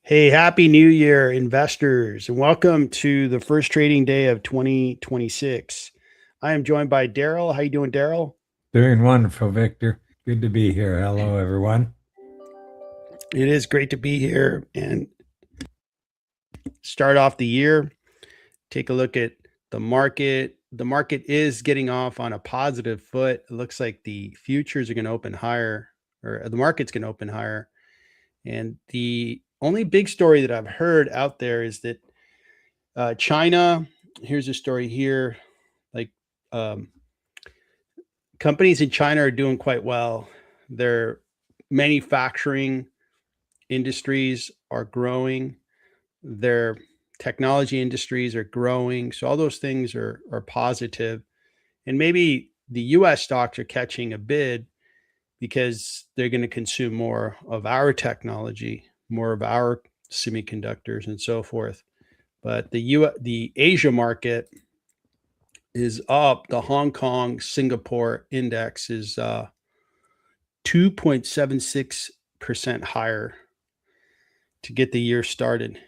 Hey, happy new year, investors, and welcome to the first trading day of 2026. I am joined by Daryl. How you doing, Daryl? Doing wonderful, Victor. Good to be here. Hello, everyone. It is great to be here and start off the year. Take a look at the market. The market is getting off on a positive foot. It looks like the futures are going to open higher, or the market's going to open higher. And the only big story that I've heard out there is that China, here's a story here, like um, companies in China are doing quite well. Their manufacturing industries are growing. Their technology industries are growing. So all those things are positive. And maybe the US stocks are catching a bid because they're going to consume more of our technology, more of our semiconductors and so forth. But the Asia market is up. The Hong Kong Singapore index is 2.76% higher to get the year started.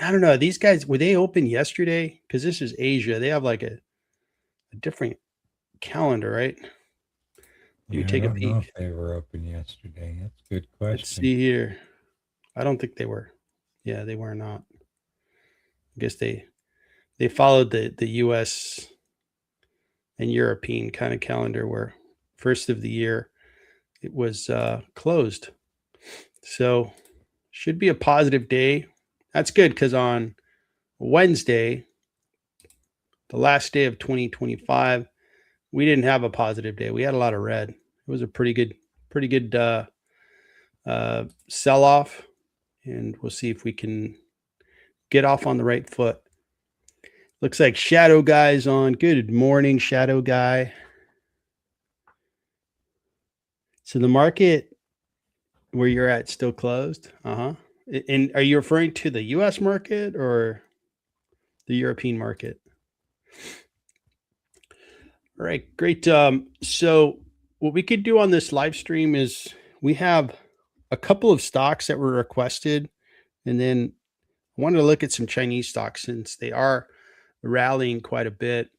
I don't know. These guys, were they open yesterday? Because this is Asia. They have like a different calendar, right? Let me Yeah, I take a don't know peek. if they were open yesterday. That's a good Let's question. see here. I don't think they were. Yeah, they were not. I guess they followed the US and European kind of calendar where first of the year it was closed. So should be a positive day. That's good because on Wednesday, the last day of 2025, we didn't have a positive day. We had a lot of red. It was a pretty good sell off, and we'll see if we can get off on the right foot. Looks like Shadow Guy's on. Good morning, Shadow Guy. So the market where you're at still closed. And are you referring to the U.S. market or the European market? All right, great. So what we could do on this live stream is we have a couple of stocks that were requested, and then I wanted to look at some Chinese stocks since they are rallying quite a bit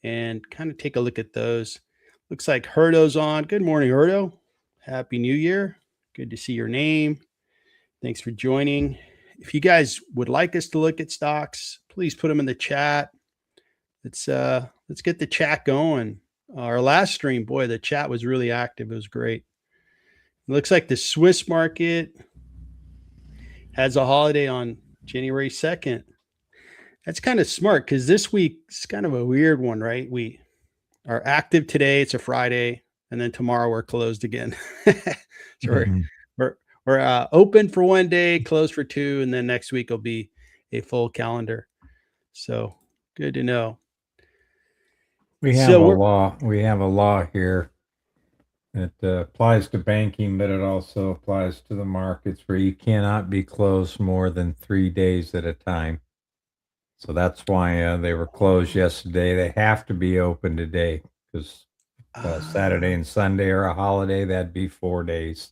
and kind of take a look at those. Looks like Herdo's on. Good morning, Herdo. Happy New Year. Good to see your name. Thanks for joining. If you guys would like us to look at stocks, please put them in the chat. Let's get the chat going. Our last stream, boy, the chat was really active. It was great. It looks like the Swiss market has a holiday on January 2nd. That's kind of smart because this week is kind of a weird one, right? We are active today. It's a Friday, and then tomorrow we're closed again. So we're open for one day, closed for two, and then next week will be a full calendar. So good to know. We have So a we're law. We have a law here that applies to banking, but it also applies to the markets where you cannot be closed more than 3 days at a time. So that's why they were closed yesterday. They have to be open today because Saturday and Sunday are a holiday. That'd be 4 days.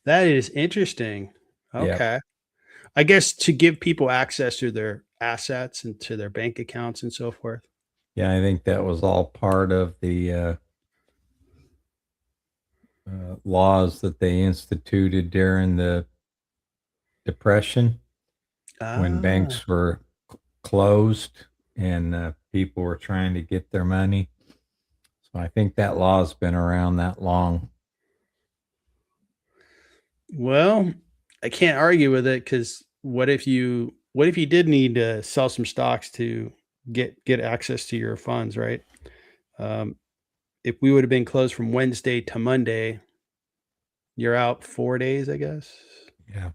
that is interesting. Yep. Okay. I guess to give people access to their assets and to their bank accounts and so forth. Yeah, I think that was all part of the laws that they instituted during the Depression when Ah, banks were closed and people were trying to get their money. So I think that law's been around that long. well, I can't argue with it because what if you did need to sell some stocks to get access to your funds, right? Um, if we would have been closed from Wednesday to Monday, you're out 4 days, I guess. Yeah.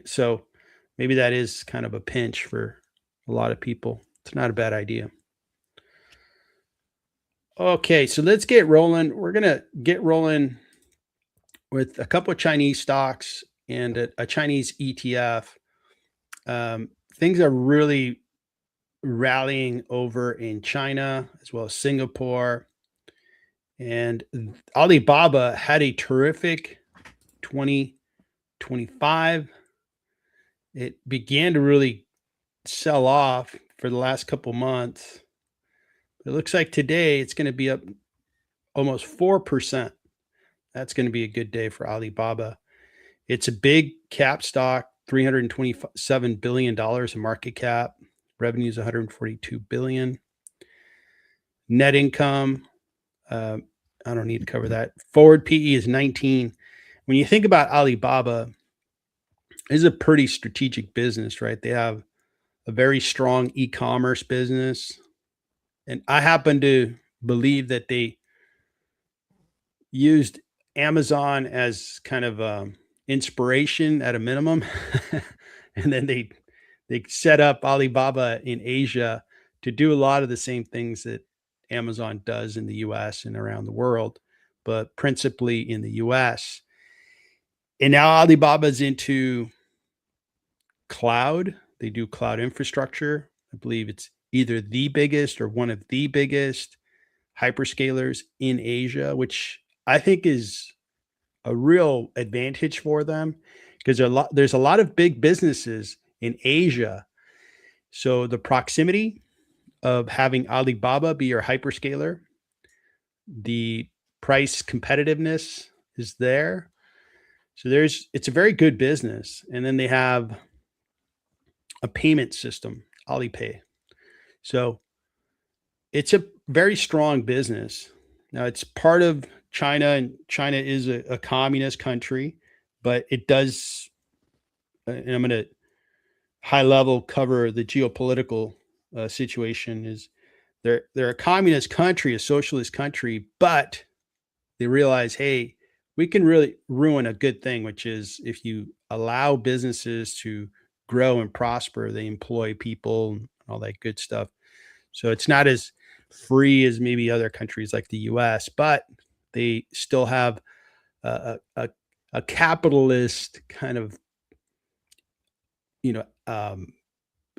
So maybe that is kind of a pinch for a lot of people. It's not a bad idea. Okay, so let's get rolling. We're gonna get rolling with a couple of Chinese stocks and a Chinese ETF. Things are really rallying over in China as well as Singapore. And Alibaba had a terrific 2025. It began to really sell off for the last couple months. It looks like today it's going to be up almost 4%. That's going to be a good day for Alibaba. It's a big cap stock, $327 billion in market cap. Revenue is $142 billion. Net income, I don't need to cover that. Forward PE is 19. When you think about Alibaba, it's a pretty strategic business, right? They have a very strong e-commerce business. And I happen to believe that they used Amazon as kind of inspiration at a minimum. And then they set up Alibaba in Asia to do a lot of the same things that Amazon does in the US and around the world, but principally in the US. And now Alibaba's into cloud. They do cloud infrastructure. I believe it's either the biggest or one of the biggest hyperscalers in Asia, which I think is a real advantage for them because there's a lot of big businesses in Asia. So the proximity of having Alibaba be your hyperscaler, the price competitiveness is there. So it's a very good business. And then they have a payment system, Alipay. So it's a very strong business. Now it's part of China, and China is a communist country, but it does, and I'm going to high level cover the geopolitical situation. Is they're a communist country, a socialist country, but they realize, hey, we can really ruin a good thing, which is if you allow businesses to grow and prosper, they employ people and all that good stuff. So it's not as free as maybe other countries like the US, but they still have a capitalist kind of,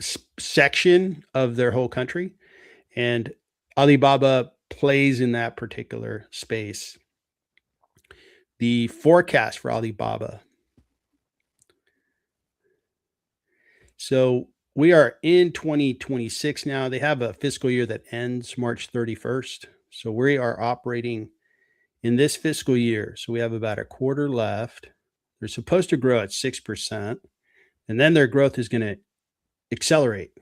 section of their whole country. And Alibaba plays in that particular space. The forecast for Alibaba. So we are in 2026 now. They have a fiscal year that ends March 31st. So we are operating in this fiscal year. So we have about a quarter left. They're supposed to grow at 6%, and then their growth is going to accelerate.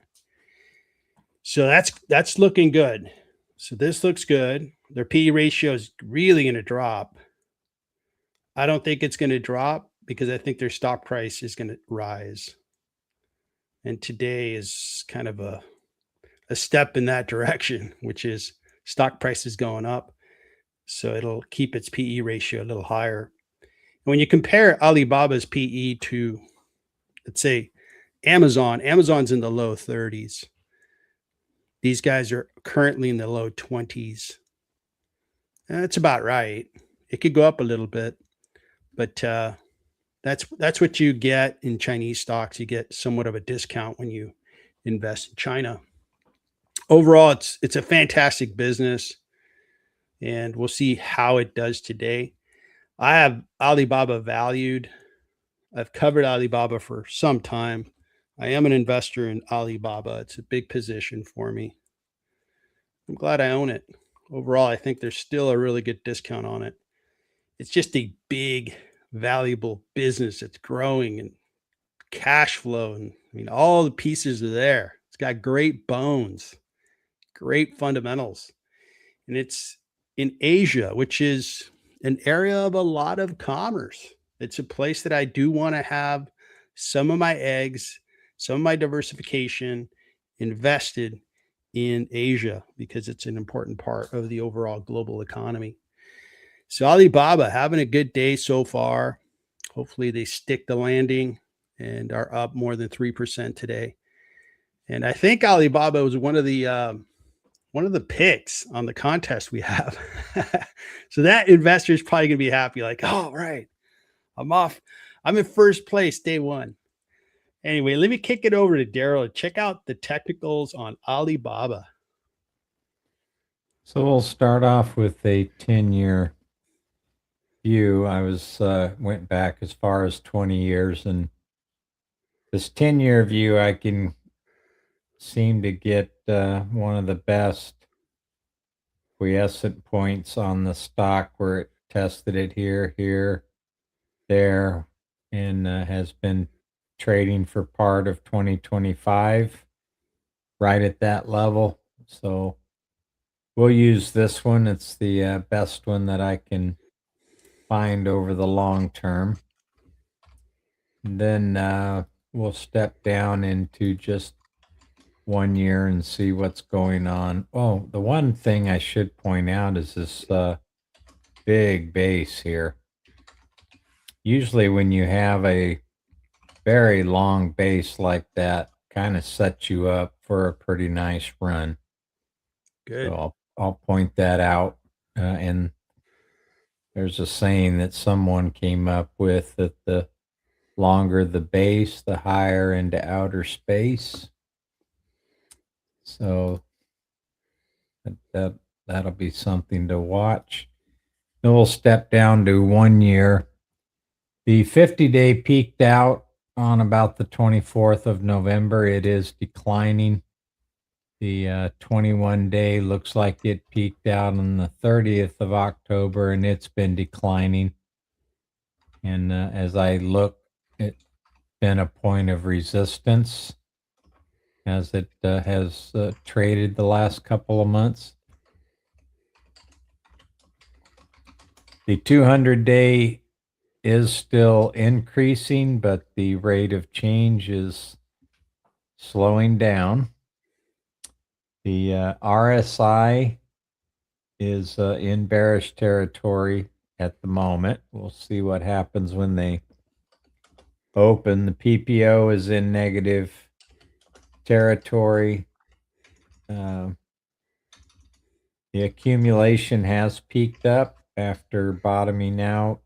So that's looking good. So this looks good. Their PE ratio is really going to drop. I don't think it's going to drop because I think their stock price is going to rise. And today is kind of a step in that direction, which is stock prices going up. So it'll keep its PE ratio a little higher. And when you compare Alibaba's PE to, let's say, Amazon's in the low 30s. These guys are currently in the low 20s. And that's about right. It could go up a little bit, but that's what you get in Chinese stocks. You get somewhat of a discount when you invest in China. Overall, it's a fantastic business, and we'll see how it does today. I have Alibaba valued. I've covered Alibaba for some time. I am an investor in Alibaba. It's a big position for me. I'm glad I own it. Overall, I think there's still a really good discount on it. It's just a big, valuable business. It's growing and cash flow. And I mean, all the pieces are there. It's got great bones, great fundamentals. And it's in Asia, which is an area of a lot of commerce. It's a place that I do want to have some of my eggs, some of my diversification invested in Asia because it's an important part of the overall global economy. So Alibaba having a good day so far. Hopefully they stick the landing and are up more than 3% today. And I think Alibaba was one of the picks on the contest we have. So that investor is probably going to be happy, like, oh, right, I'm off. I'm in first place day one. Anyway, let me kick it over to Daryl to check out the technicals on Alibaba. So we'll start off with a 10-year view, I was went back as far as 20 years, and this 10-year view, I can seem to get one of the best quiescent points on the stock where it tested it here, there, and has been trading for part of 2025 right at that level. So we'll use this one. It's the best one that I can find over the long term. And then we'll step down into just 1 year and see what's going on. Oh, the one thing I should point out is this big base here. Usually when you have a very long base like that, kind of sets you up for a pretty nice run. Good. So I'll point that out. And there's a saying that someone came up with, that the longer the base, the higher into outer space. So that'll be something to watch. Then we'll step down to 1 year. The 50-day peaked out on about the 24th of November. It is declining. The 21-day looks like it peaked out on the 30th of October, and it's been declining. And as I look, it's been a point of resistance as it has traded the last couple of months. The 200-day is still increasing, but the rate of change is slowing down. The RSI is in bearish territory at the moment. We'll see what happens when they open. The PPO is in negative territory. The accumulation has peaked up after bottoming out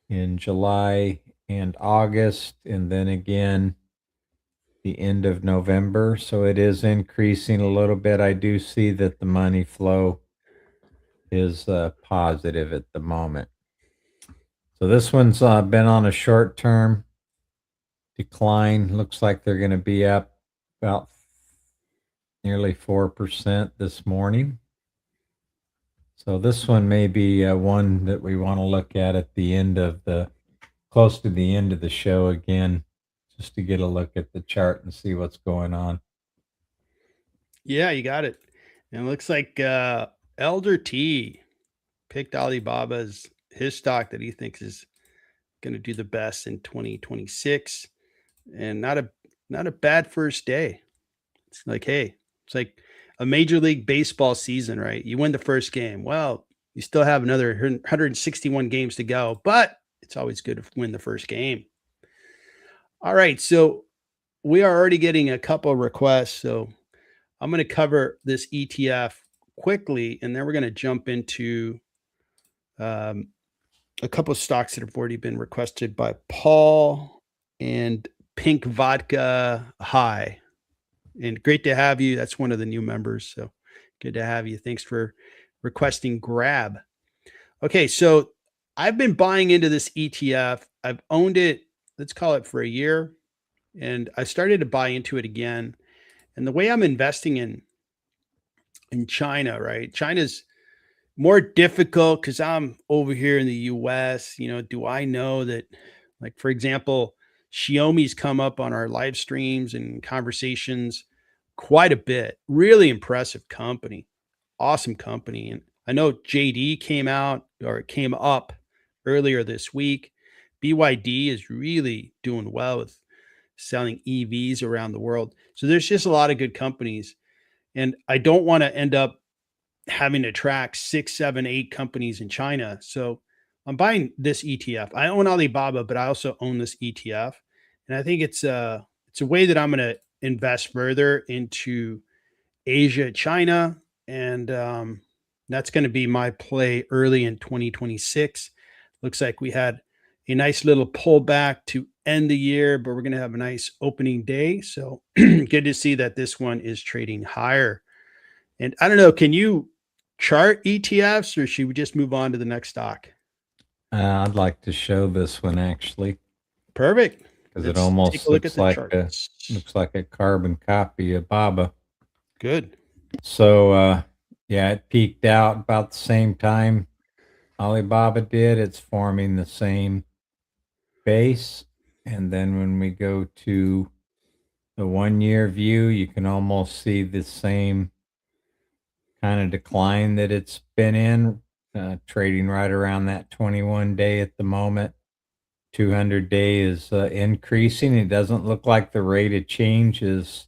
in July and August, and then again the end of November. So it is increasing a little bit. I do see that the money flow is positive at the moment. So this one's been on a short-term decline. Looks like they're going to be up about nearly 4% this morning. So this one may be one that we want to look at the end of close to the end of the show again, just to get a look at the chart and see what's going on. Yeah, you got it. And it looks like Elder T picked Alibaba's his stock that he thinks is going to do the best in 2026, and not a bad first day. It's like, hey, it's like a Major League Baseball season, right? You win the first game. Well, you still have another 161 games to go, but it's always good to win the first game. All right, so we are already getting a couple of requests, so I'm going to cover this ETF quickly, and then we're going to jump into a couple of stocks that have already been requested by Paul and Pink Vodka High. And great to have you. That's one of the new members. So good to have you. Thanks for requesting Grab. Okay, so I've been buying into this ETF. I've owned it, let's call it for a year. And I started to buy into it again. And the way I'm investing in China, right? China's more difficult because I'm over here in the US. Do I know that, like, for example, Xiaomi's come up on our live streams and conversations quite a bit. Really impressive company, awesome company. And I know JD came up earlier this week. BYD is really doing well with selling EVs around the world. So there's just a lot of good companies. And I don't want to end up having to track 6, 7, 8 companies in China. So I'm buying this ETF. I own Alibaba, but I also own this ETF. And I think it's a way that I'm going to invest further into Asia, China. And that's going to be my play early in 2026. Looks like we had a nice little pullback to end the year, but we're going to have a nice opening day. So good to see that this one is trading higher. And I don't know, can you chart ETFs, or should we just move on to the next stock? I'd like to show this one actually, Perfect. because it Let's take almost a look at the looks charts. like a carbon copy of BABA. Good. So yeah, it peaked out about the same time Alibaba did. It's forming the same base. And then when we go to the 1 year view, you can almost see the same kind of decline that it's been in, trading right around that 21-day at the moment. 200-day is increasing. It doesn't look like the rate of change is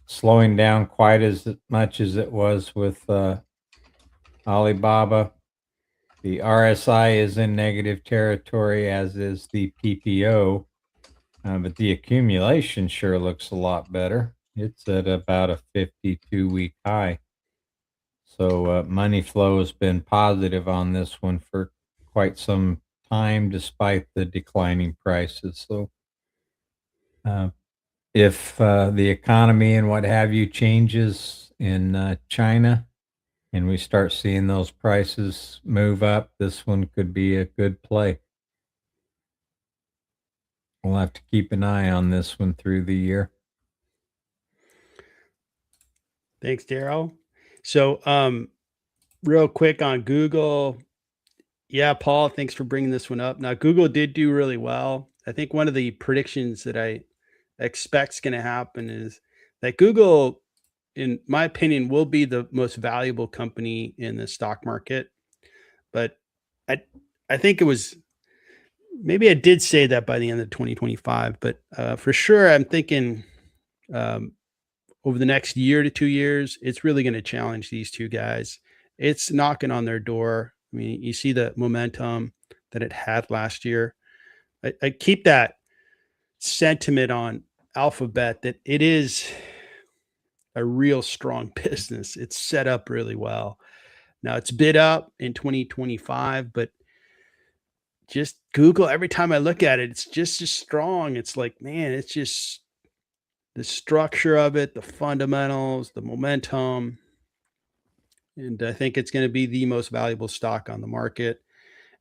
slowing down quite as much as it was with Alibaba. The RSI is in negative territory, as is the PPO, but the accumulation sure looks a lot better. It's at about a 52-week high. So money flow has been positive on this one for quite some time, despite the declining prices. So uh, if the economy and what have you changes in China and we start seeing those prices move up, this one could be a good play. We'll have to keep an eye on this one through the year. Thanks, Daryl. So, real quick on Google. Yeah, Paul, thanks for bringing this one up. Now, Google did do really well. I think one of the predictions that I expect is going to happen is that Google, in my opinion, will be the most valuable company in the stock market. But I, I think it was maybe I did say that by the end of 2025, but for sure, I'm thinking um, over the next year to 2 years, it's really going to challenge these two guys. It's knocking on their door. I mean, you see the momentum that it had last year. I keep that sentiment on Alphabet that it is a real strong business. It's set up really well. Now it's bid up in 2025, but just Google, every time I look at it, it's just as strong. It's like, man, it's just the structure of it, the fundamentals, the momentum. And I think it's going to be the most valuable stock on the market.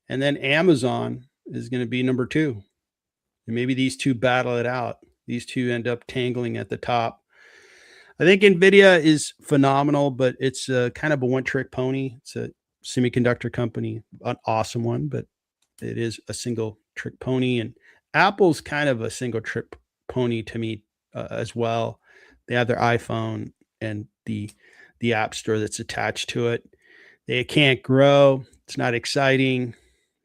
And then Amazon is going to be number two. And maybe these two battle it out. These two end up tangling at the top. I think Nvidia is phenomenal, but it's kind of a one-trick pony. It's a semiconductor company, an awesome one, but it is a single trick pony. And Apple's kind of a single trick pony to me as well. They have their iPhone and the app store that's attached to it. They can't grow. It's not exciting.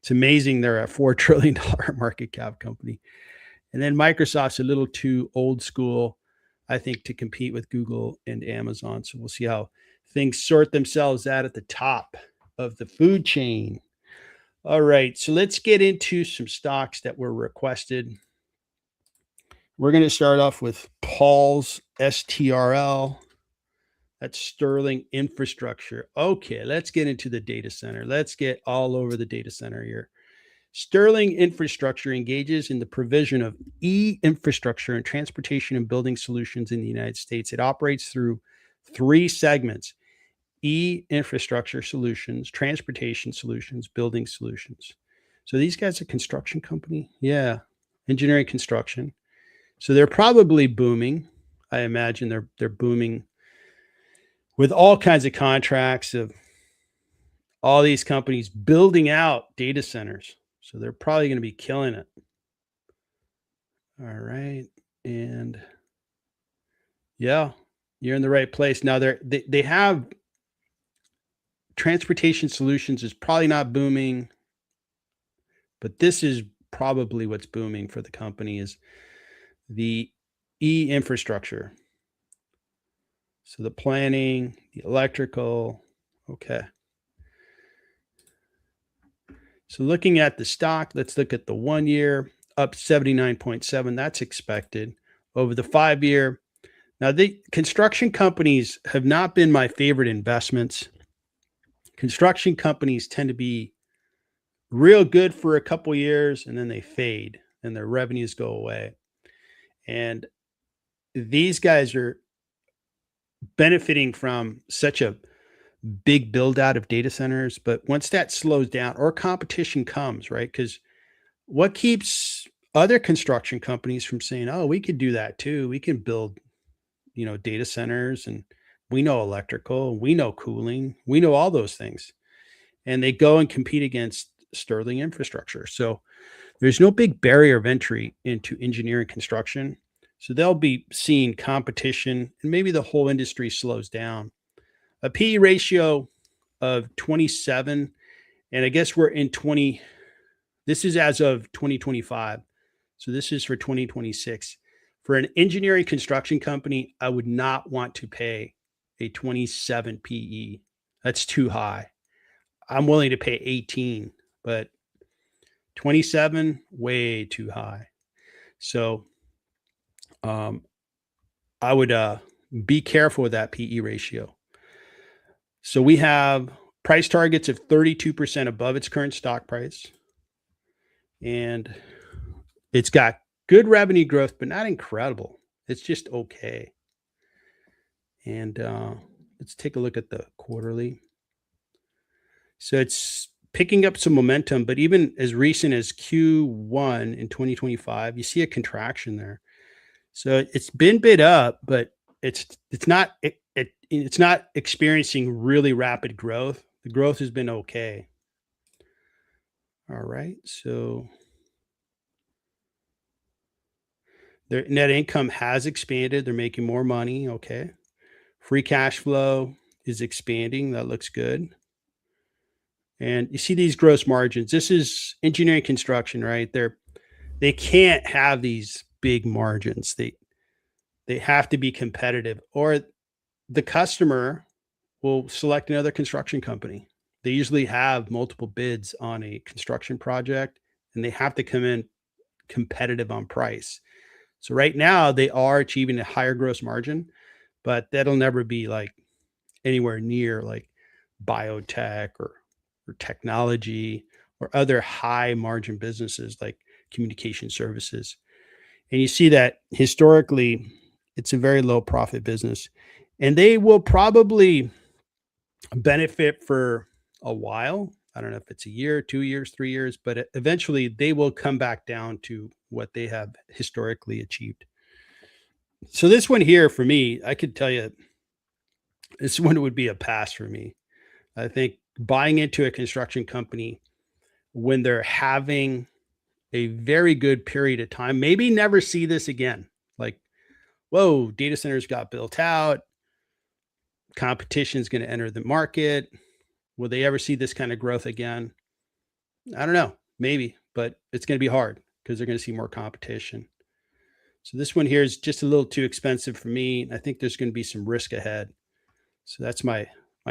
It's amazing they're a $4 trillion market cap company. And then Microsoft's a little too old school, I think, to compete with Google and Amazon. So we'll see how things sort themselves out at the top of the food chain. All right, so let's get into some stocks that were requested. We're going to start off with Paul's STRL. That's Sterling Infrastructure. Okay, let's get into the data center. Let's get all over the data center here. Sterling Infrastructure engages in the provision of e-infrastructure and transportation and building solutions in the United States. It operates through three segments: e-infrastructure solutions, transportation solutions, building solutions. So these guys are a construction company? Yeah, engineering construction. So they're probably booming. I imagine they're booming with all kinds of contracts of all these companies building out data centers. So they're probably going to be killing it. All right. And yeah, you're in the right place. Now they have transportation solutions is probably not booming, but this is probably what's booming for the company is the e-infrastructure. So the planning, the electrical. Okay. So looking at the stock, let's look at the 1 year, up 79.7. That's expected. Over the 5 year. Now, the construction companies have not been my favorite investments. Construction companies tend to be real good for a couple years and then they fade and their revenues go away. And these guys are benefiting from such a big build out of data centers. But once that slows down or competition comes, right? Because what keeps other construction companies from saying, oh, we could do that too. We can build, data centers, and we know electrical, we know cooling, we know all those things. And they go and compete against Sterling infrastructure. So there's no big barrier of entry into engineering construction. So they'll be seeing competition, and maybe the whole industry slows down. A PE ratio of 27, and I guess we're in 20. This is as of 2025. So this is for 2026. For an engineering construction company, I would not want to pay a 27 PE. That's too high. I'm willing to pay 18, but 27, way too high. So I would be careful with that PE ratio. So we have price targets of 32% above its current stock price. And it's got good revenue growth, but not incredible. It's just okay. And let's take a look at the quarterly. So it's picking up some momentum, but even as recent as Q1 in 2025, you see a contraction there. So it's been bid up, but it's not experiencing really rapid growth. The growth has been okay. All right, so their net income has expanded. They're making more money. Okay, free cash flow is expanding. That looks good. And you see these gross margins. This is engineering construction, right? They can't have these big margins. They have to be competitive, or the customer will select another construction company. They usually have multiple bids on a construction project, and they have to come in competitive on price. So right now they are achieving a higher gross margin, but that'll never be like anywhere near like biotech or technology or other high margin businesses like communication services. And you see that historically, it's a very low profit business, and they will probably benefit for a while. I don't know if it's a year, 2 years, 3 years, but eventually they will come back down to what they have historically achieved. So this one here for me, I could tell you this one would be a pass for me. I think buying into a construction company when they're having a very good period of time, maybe never see this again. Like, whoa, data centers got built out. Competition is going to enter the market. Will they ever see this kind of growth again? I don't know, maybe, but it's going to be hard because they're going to see more competition. So this one here is just a little too expensive for me. I think there's going to be some risk ahead. So that's my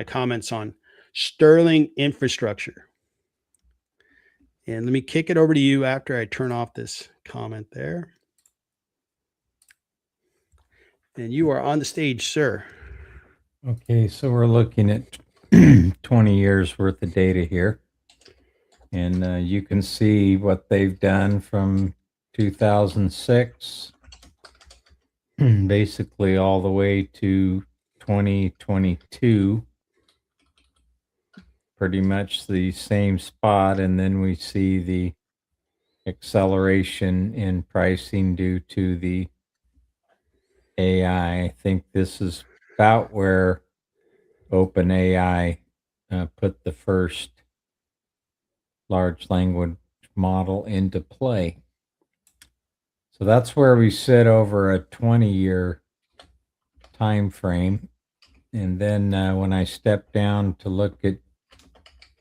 comments on Sterling infrastructure. And let me kick it over to you after I turn off this comment there. And you are on the stage, sir. Okay, so we're looking at 20 years worth of data here. And you can see what they've done from 2006, basically all the way to 2022. Pretty much the same spot. And then we see the acceleration in pricing due to the AI. I think this is about where OpenAI put the first large language model into play. So that's where we sit over a 20-year time frame. And then when I step down to look at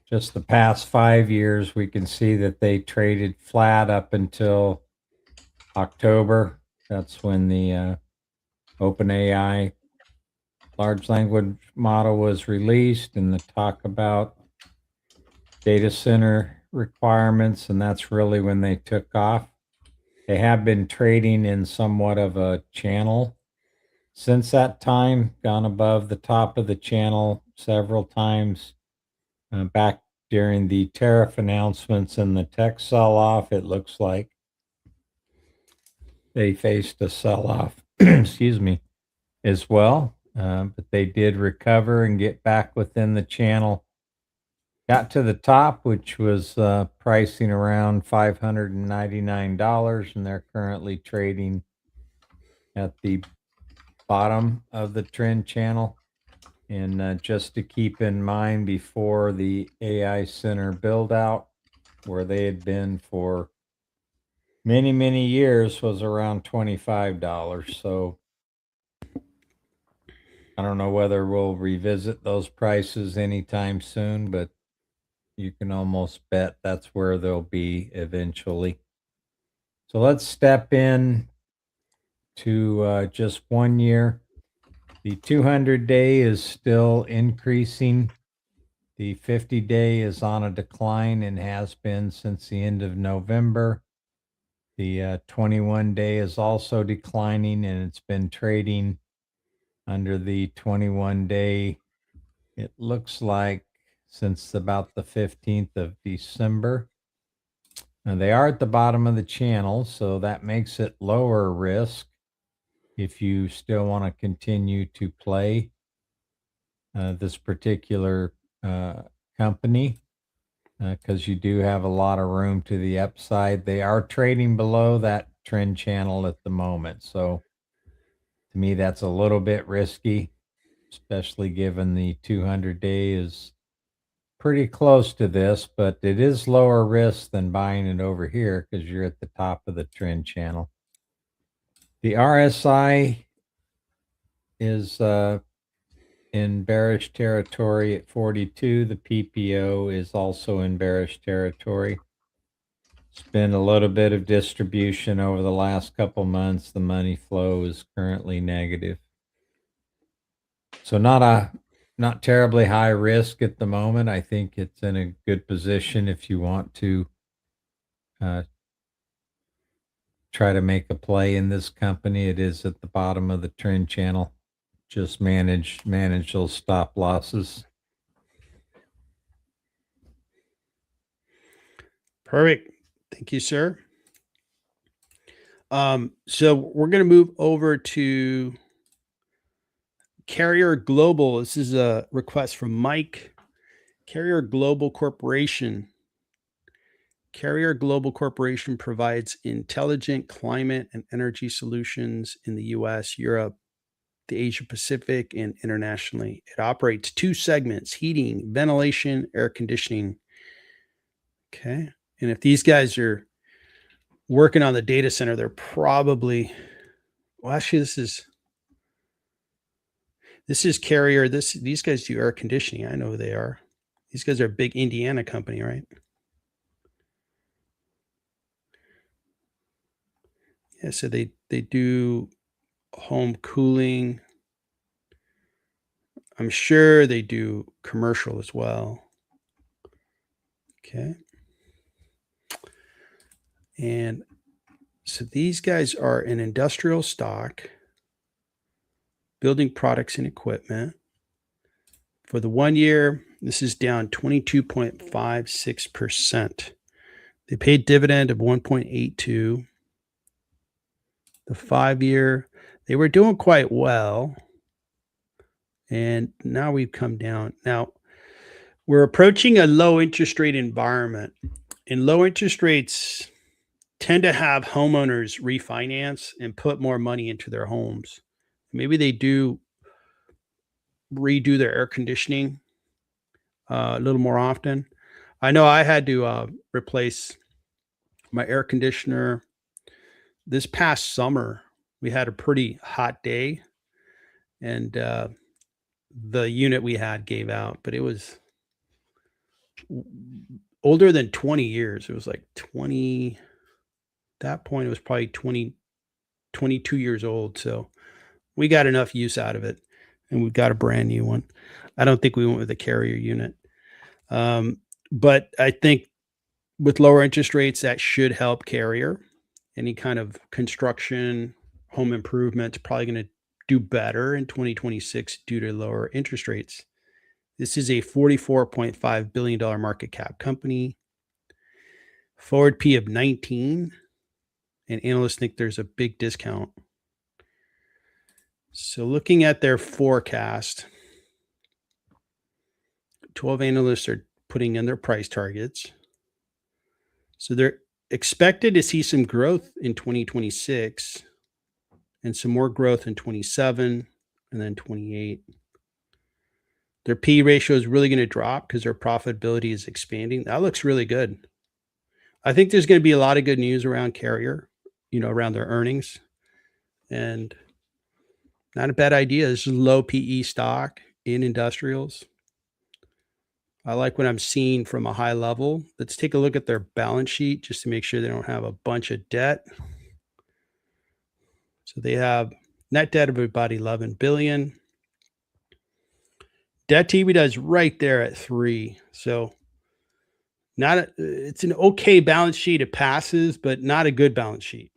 just the past 5 years, we can see that they traded flat up until October. That's when the OpenAI large language model was released, and the talk about data center requirements, and that's really when they took off. They have been trading in somewhat of a channel since that time, gone above the top of the channel several times. Back during the tariff announcements and the tech sell-off, it looks like they faced a sell-off, excuse me, as well. but they did recover and get back within the channel. Got to the top, which was pricing around $599, and they're currently trading at the bottom of the trend channel. And just to keep in mind, before the AI Center build out, where they had been for many, many years, was around $25. So I don't know whether we'll revisit those prices anytime soon, but you can almost bet that's where they'll be eventually. So let's step in to just 1 year. The 200-day is still increasing. The 50-day is on a decline and has been since the end of November. The 21-day is also declining, and it's been trading under the 21-day, it looks like, since about the 15th of December. Now, they are at the bottom of the channel, so that makes it lower risk if you still want to continue to play this particular company, because you do have a lot of room to the upside. They are trading below that trend channel at the moment. So to me, that's a little bit risky, especially given the 200-day is pretty close to this, but it is lower risk than buying it over here because you're at the top of the trend channel. The RSI is in bearish territory at 42. The PPO is also in bearish territory. It's been a little bit of distribution over the last couple months. The money flow is currently negative. So not terribly high risk at the moment. I think it's in a good position if you want to try to make a play in this company. It is at the bottom of the trend channel. Just manage those stop losses. Perfect. Thank you, sir. So we're going to move over to Carrier Global. This is a request from Mike. Carrier Global Corporation. Carrier Global Corporation provides intelligent climate and energy solutions in the US, Europe, the Asia Pacific, and internationally. It operates two segments: heating, ventilation, air conditioning. Okay. And if these guys are working on the data center, they're probably, well, actually, this is Carrier. These guys do air conditioning. I know who they are. These guys are a big Indiana company, right? Yeah, so they do home cooling. I'm sure they do commercial as well. Okay. And so these guys are an industrial stock, building products and equipment. For the 1 year, this is down 22.56%. They paid dividend of 1.82. The 5-year, they were doing quite well. And now we've come down. Now, we're approaching a low interest rate environment. And low interest rates tend to have homeowners refinance and put more money into their homes. Maybe they do redo their air conditioning a little more often. I know I had to replace my air conditioner this past summer. We had a pretty hot day, and the unit we had gave out, but it was older than 20 years. It was like 20, that point, it was probably 20, 22 years old. So we got enough use out of it, and we've got a brand new one. I don't think we went with a Carrier unit. But I think with lower interest rates, that should help Carrier. Any kind of construction, home improvement is probably going to do better in 2026 due to lower interest rates. This is a $44.5 billion market cap company. Forward P of 19, and analysts think there's a big discount. So looking at their forecast, 12 analysts are putting in their price targets. So they're expected to see some growth in 2026 and some more growth in 27 and then 28. Their P ratio is really going to drop because their profitability is expanding. That looks really good. I think there's going to be a lot of good news around Carrier, around their earnings. And not a bad idea. This is low PE stock in industrials. I like what I'm seeing from a high level. Let's take a look at their balance sheet just to make sure they don't have a bunch of debt. So they have net debt of about 11 billion. Debt to EBITDA is right there at 3. So it's an okay balance sheet. It passes, but not a good balance sheet.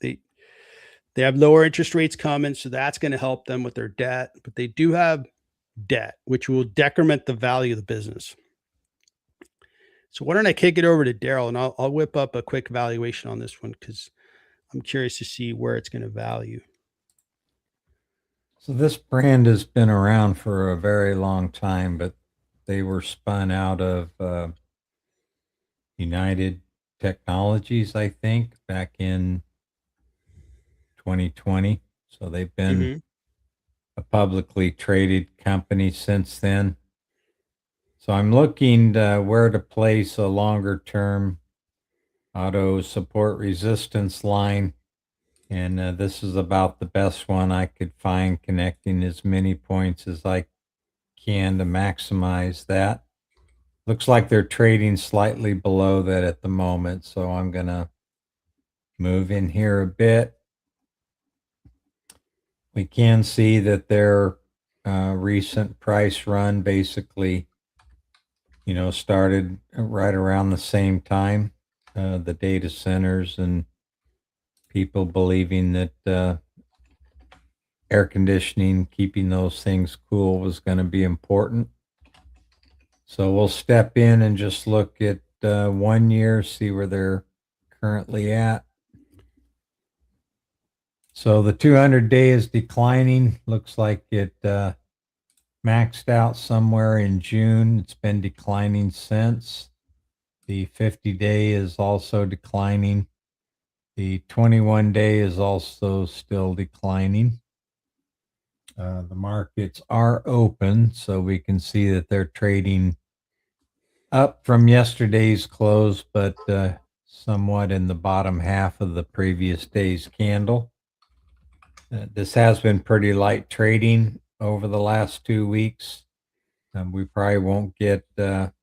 They have lower interest rates coming, so that's going to help them with their debt. But they do have debt, which will decrement the value of the business. So why don't I kick it over to Daryl, and I'll whip up a quick valuation on this one because I'm curious to see where it's going to value. So this brand has been around for a very long time, but they were spun out of United Technologies, I think, back in 2020. So they've been a publicly traded company since then. So I'm looking where to place a longer term auto support resistance line. And this is about the best one I could find, connecting as many points as I can to maximize that. Looks like they're trading slightly below that at the moment. So I'm going to move in here a bit. We can see that their recent price run basically, started right around the same time. The data centers and people believing that air conditioning, keeping those things cool was going to be important. So we'll step in and just look at 1 year, see where they're currently at. So the 200-day is declining. Looks like it maxed out somewhere in June. It's been declining since. The 50-day is also declining. The 21-day is also still declining. The markets are open, so we can see that they're trading up from yesterday's close, but somewhat in the bottom half of the previous day's candle. This has been pretty light trading over the last 2 weeks. We probably won't get back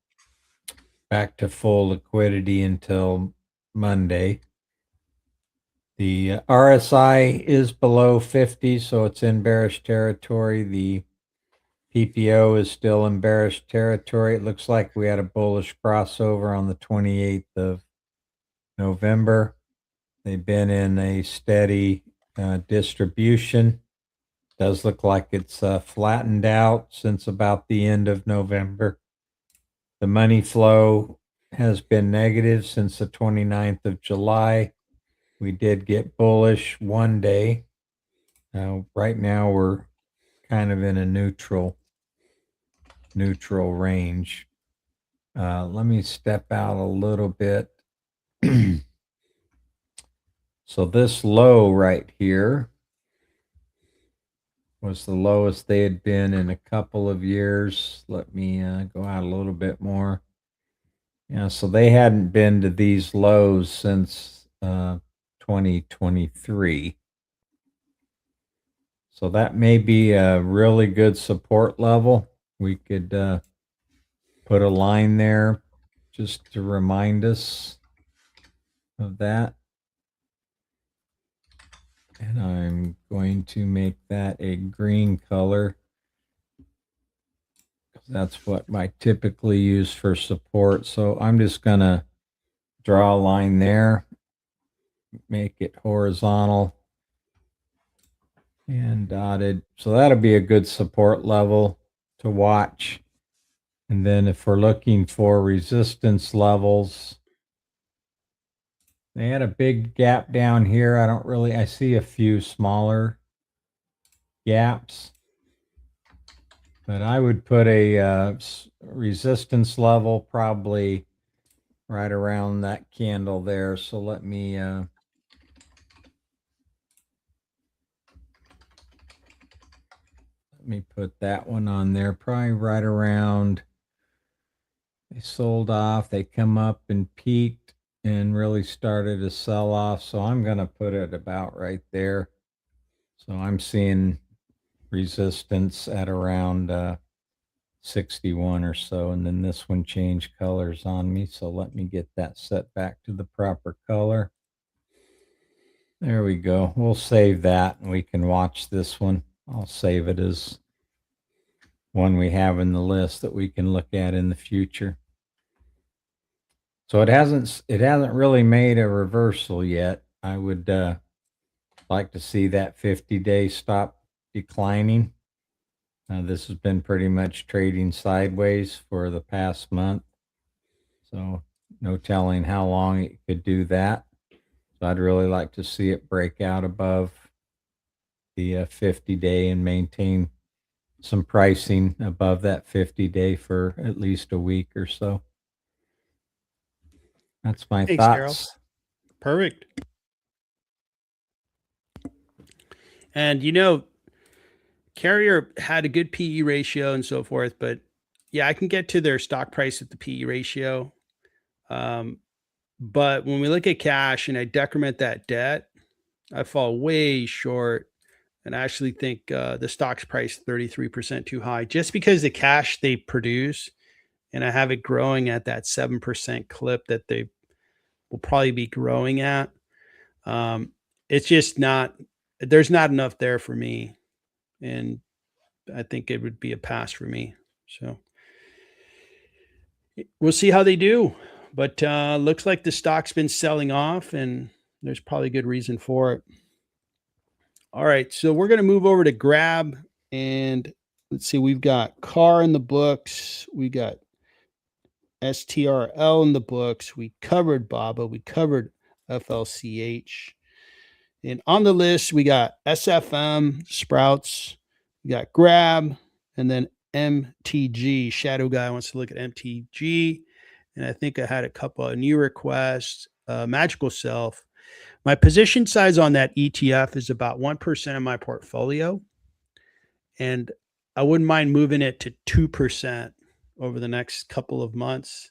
to full liquidity until Monday. The RSI is below 50, so it's in bearish territory. The PPO is still in bearish territory. It looks like we had a bullish crossover on the 28th of November. They've been in a steady distribution. Does look like it's flattened out since about the end of November. The money flow has been negative since the 29th of July. We did get bullish one day. Right now we're kind of in a neutral range. Let me step out a little bit. So this low right here was the lowest they had been in a couple of years. Let me go out a little bit more. Yeah, so they hadn't been to these lows since 2023. So that may be a really good support level. We could put a line there just to remind us of that. And I'm going to make that a green color. That's what I typically use for support. So I'm just going to draw a line there, make it horizontal and dotted. So that'll be a good support level to watch. And then if we're looking for resistance levels, They had a big gap down here. I see a few smaller gaps, but I would put a resistance level probably right around that candle there. So let me put that one on there, probably right around. They sold off, they come up and peaked and really started to sell off. So I'm going to put it about right there. So I'm seeing resistance at around 61 or so. And then this one changed colors on me. So let me get that set back to the proper color. There we go. We'll save that and we can watch this one. I'll save it as one we have in the list that we can look at in the future. So it hasn't really made a reversal yet. I would like to see that 50-day stop declining. This has been pretty much trading sideways for the past month. So no telling how long it could do that. So I'd really like to see it break out above the 50-day and maintain some pricing above that 50-day for at least a week or so. That's my Thanks, thoughts. Daryl. Perfect. And you know, Carrier had a good PE ratio and so forth, but yeah, I can get to their stock price at the PE ratio. But when we look at cash and I decrement that debt, I fall way short. And I actually think the stock's price 33% too high just because the cash they produce, and I have it growing at that 7% clip that they will probably be growing at. It's just not, there's not enough there for me. And I think it would be a pass for me. So we'll see how they do. But looks like the stock's been selling off, and there's probably good reason for it. All right, so we're going to move over to GRAB, and let's see, we've got CARR in the books. We got STRL in the books. We covered BABA. We covered FLCH. And on the list, we got SFM, Sprouts. We got GRAB, and then MTG. Shadow Guy wants to look at MTG. And I think I had a couple of new requests. Magical Self. My position size on that ETF is about 1% of my portfolio. And I wouldn't mind moving it to 2% over the next couple of months.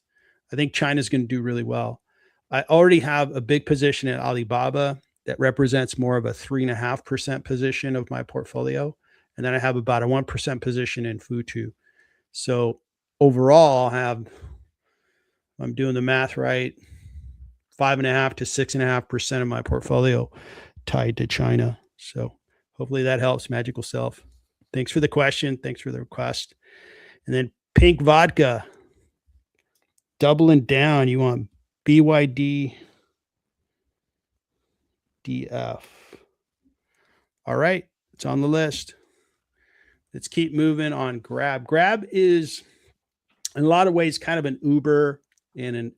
I think China's going to do really well. I already have a big position in Alibaba that represents more of a 3.5% position of my portfolio. And then I have about a 1% position in Futu. So overall, I'm doing the math right, 5.5 to 6.5% of my portfolio tied to China. So hopefully that helps. Magical Self. Thanks for the question. Thanks for the request. And then Pink Vodka, doubling down. You want BYDDF. All right, it's on the list. Let's keep moving on GRAB. GRAB is, in a lot of ways, kind of an Uber and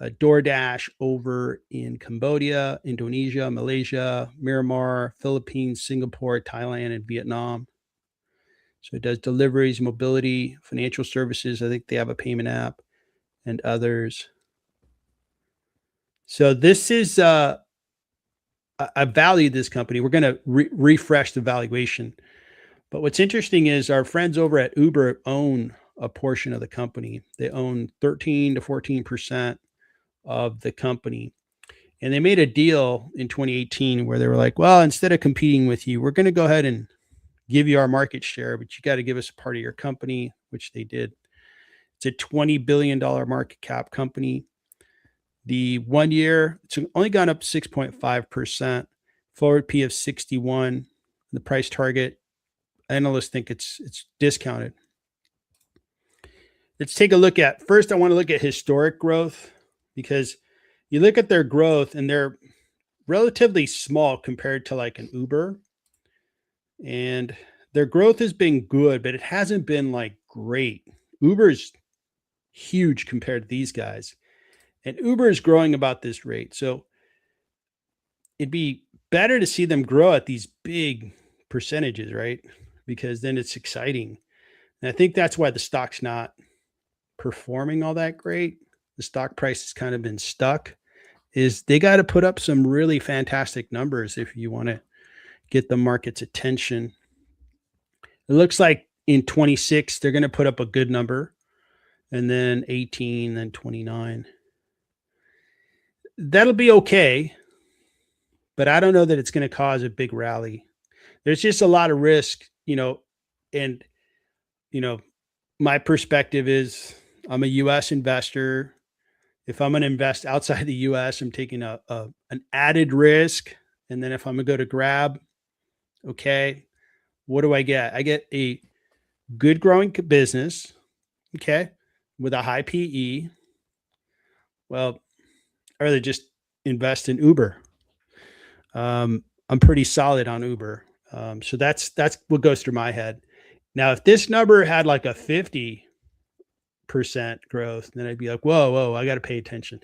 a DoorDash over in Cambodia, Indonesia, Malaysia, Myanmar, Philippines, Singapore, Thailand, and Vietnam. So it does deliveries, mobility, financial services. I think they have a payment app and others. So this is, I value this company. We're going to refresh the valuation. But what's interesting is our friends over at Uber own a portion of the company. They own 13 to 14% of the company. And they made a deal in 2018 where they were like, well, instead of competing with you, we're going to go ahead and give you our market share, but you got to give us a part of your company, which they did. It's a $20 billion market cap company. The 1 year, it's only gone up 6.5%, forward P of 61. The price target, analysts think it's discounted. Let's take a look at, first I want to look at historic growth, because you look at their growth and they're relatively small compared to like an Uber. And their growth has been good, but it hasn't been like great. Uber's huge compared to these guys. And Uber is growing about this rate. So it'd be better to see them grow at these big percentages, right? Because then it's exciting. And I think that's why the stock's not performing all that great. The stock price has kind of been stuck. Is they got to put up some really fantastic numbers if you want to get the market's attention. It looks like in 26 they're going to put up a good number, and then 18, then 29. That'll be okay, but I don't know that it's going to cause a big rally. There's just a lot of risk, and my perspective is I'm a US investor. If I'm going to invest outside the US, I'm taking an added risk. And then if I'm going to go to grab, okay, what do I get? I get a good growing business, okay, with a high PE. Well, I'd rather just invest in Uber. I'm pretty solid on Uber. So that's what goes through my head. Now, if this number had like a 50% growth, then I'd be like, whoa, I got to pay attention.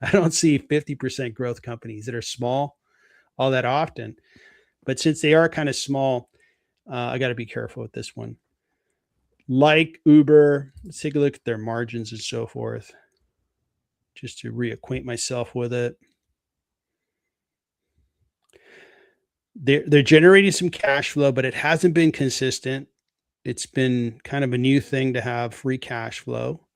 I don't see 50% growth companies that are small all that often. But since they are kind of small, I got to be careful with this one. Like Uber, let's take a look at their margins and so forth, just to reacquaint myself with it. They're generating some cash flow, but it hasn't been consistent. It's been kind of a new thing to have free cash flow.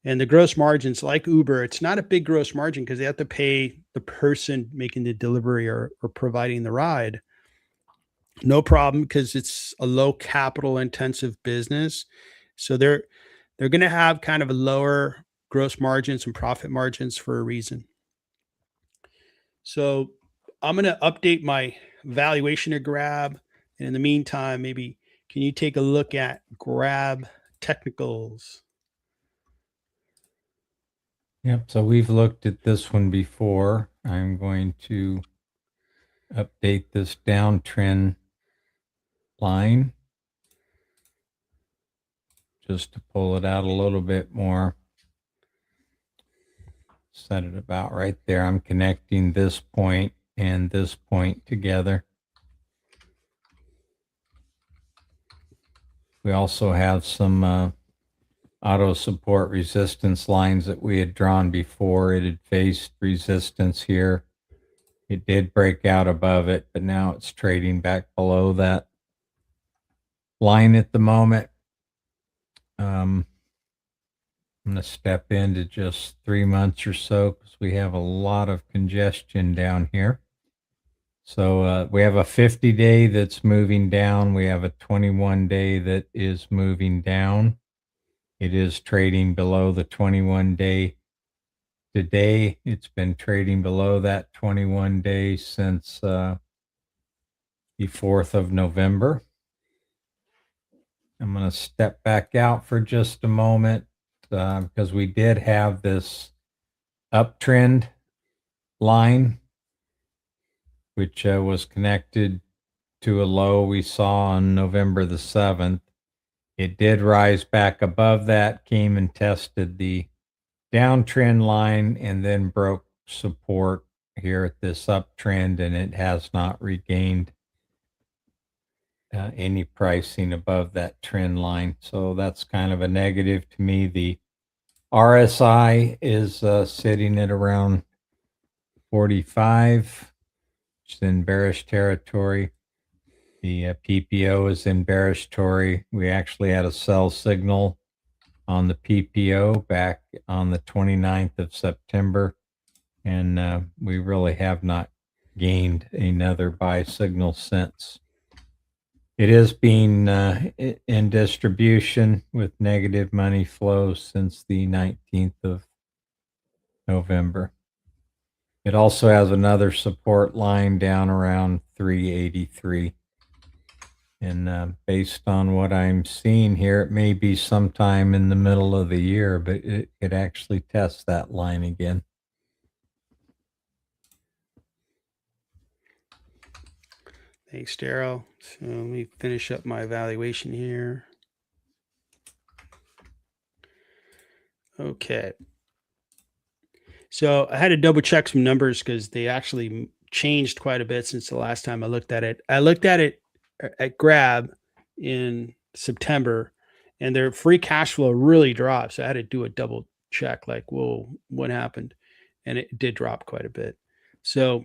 And the gross margins, like Uber, it's not a big gross margin because they have to pay the person making the delivery or providing the ride. No problem, because it's a low capital intensive business. So they're going to have kind of a lower gross margins and profit margins for a reason. So I'm going to update my valuation of Grab. And in the meantime, maybe can you take a look at Grab technicals? Yep. So we've looked at this one before. I'm going to update this downtrend line just to pull it out a little bit more. Set it about right there. I'm connecting this point and this point together. We also have some auto support resistance lines that we had drawn before. It had faced resistance here. It did break out above it, but now it's trading back below that line at the moment. I'm going to step into just 3 months or so because we have a lot of congestion down here. So we have a 50-day that's moving down. We have a 21-day that is moving down. It is trading below the 21-day today. It's been trading below that 21-day since the 4th of November. I'm going to step back out for just a moment because we did have this uptrend line, which was connected to a low we saw on November the 7th. It did rise back above that, came and tested the downtrend line, and then broke support here at this uptrend, and it has not regained any pricing above that trend line. So that's kind of a negative to me. The RSI is sitting at around 45, which is in bearish territory. The PPO is in bearish territory. We actually had a sell signal on the PPO back on the 29th of September, and we really have not gained another buy signal since. It is being in distribution with negative money flow since the 19th of November. It also has another support line down around 383. And based on what I'm seeing here, it may be sometime in the middle of the year, but it could actually test that line again. Thanks, Daryl. So let me finish up my evaluation here. Okay. So I had to double check some numbers because they actually changed quite a bit since the last time I looked at it. I looked at it at Grab in September, and their free cash flow really dropped. So I had to do a double check, like, whoa, what happened? And it did drop quite a bit. So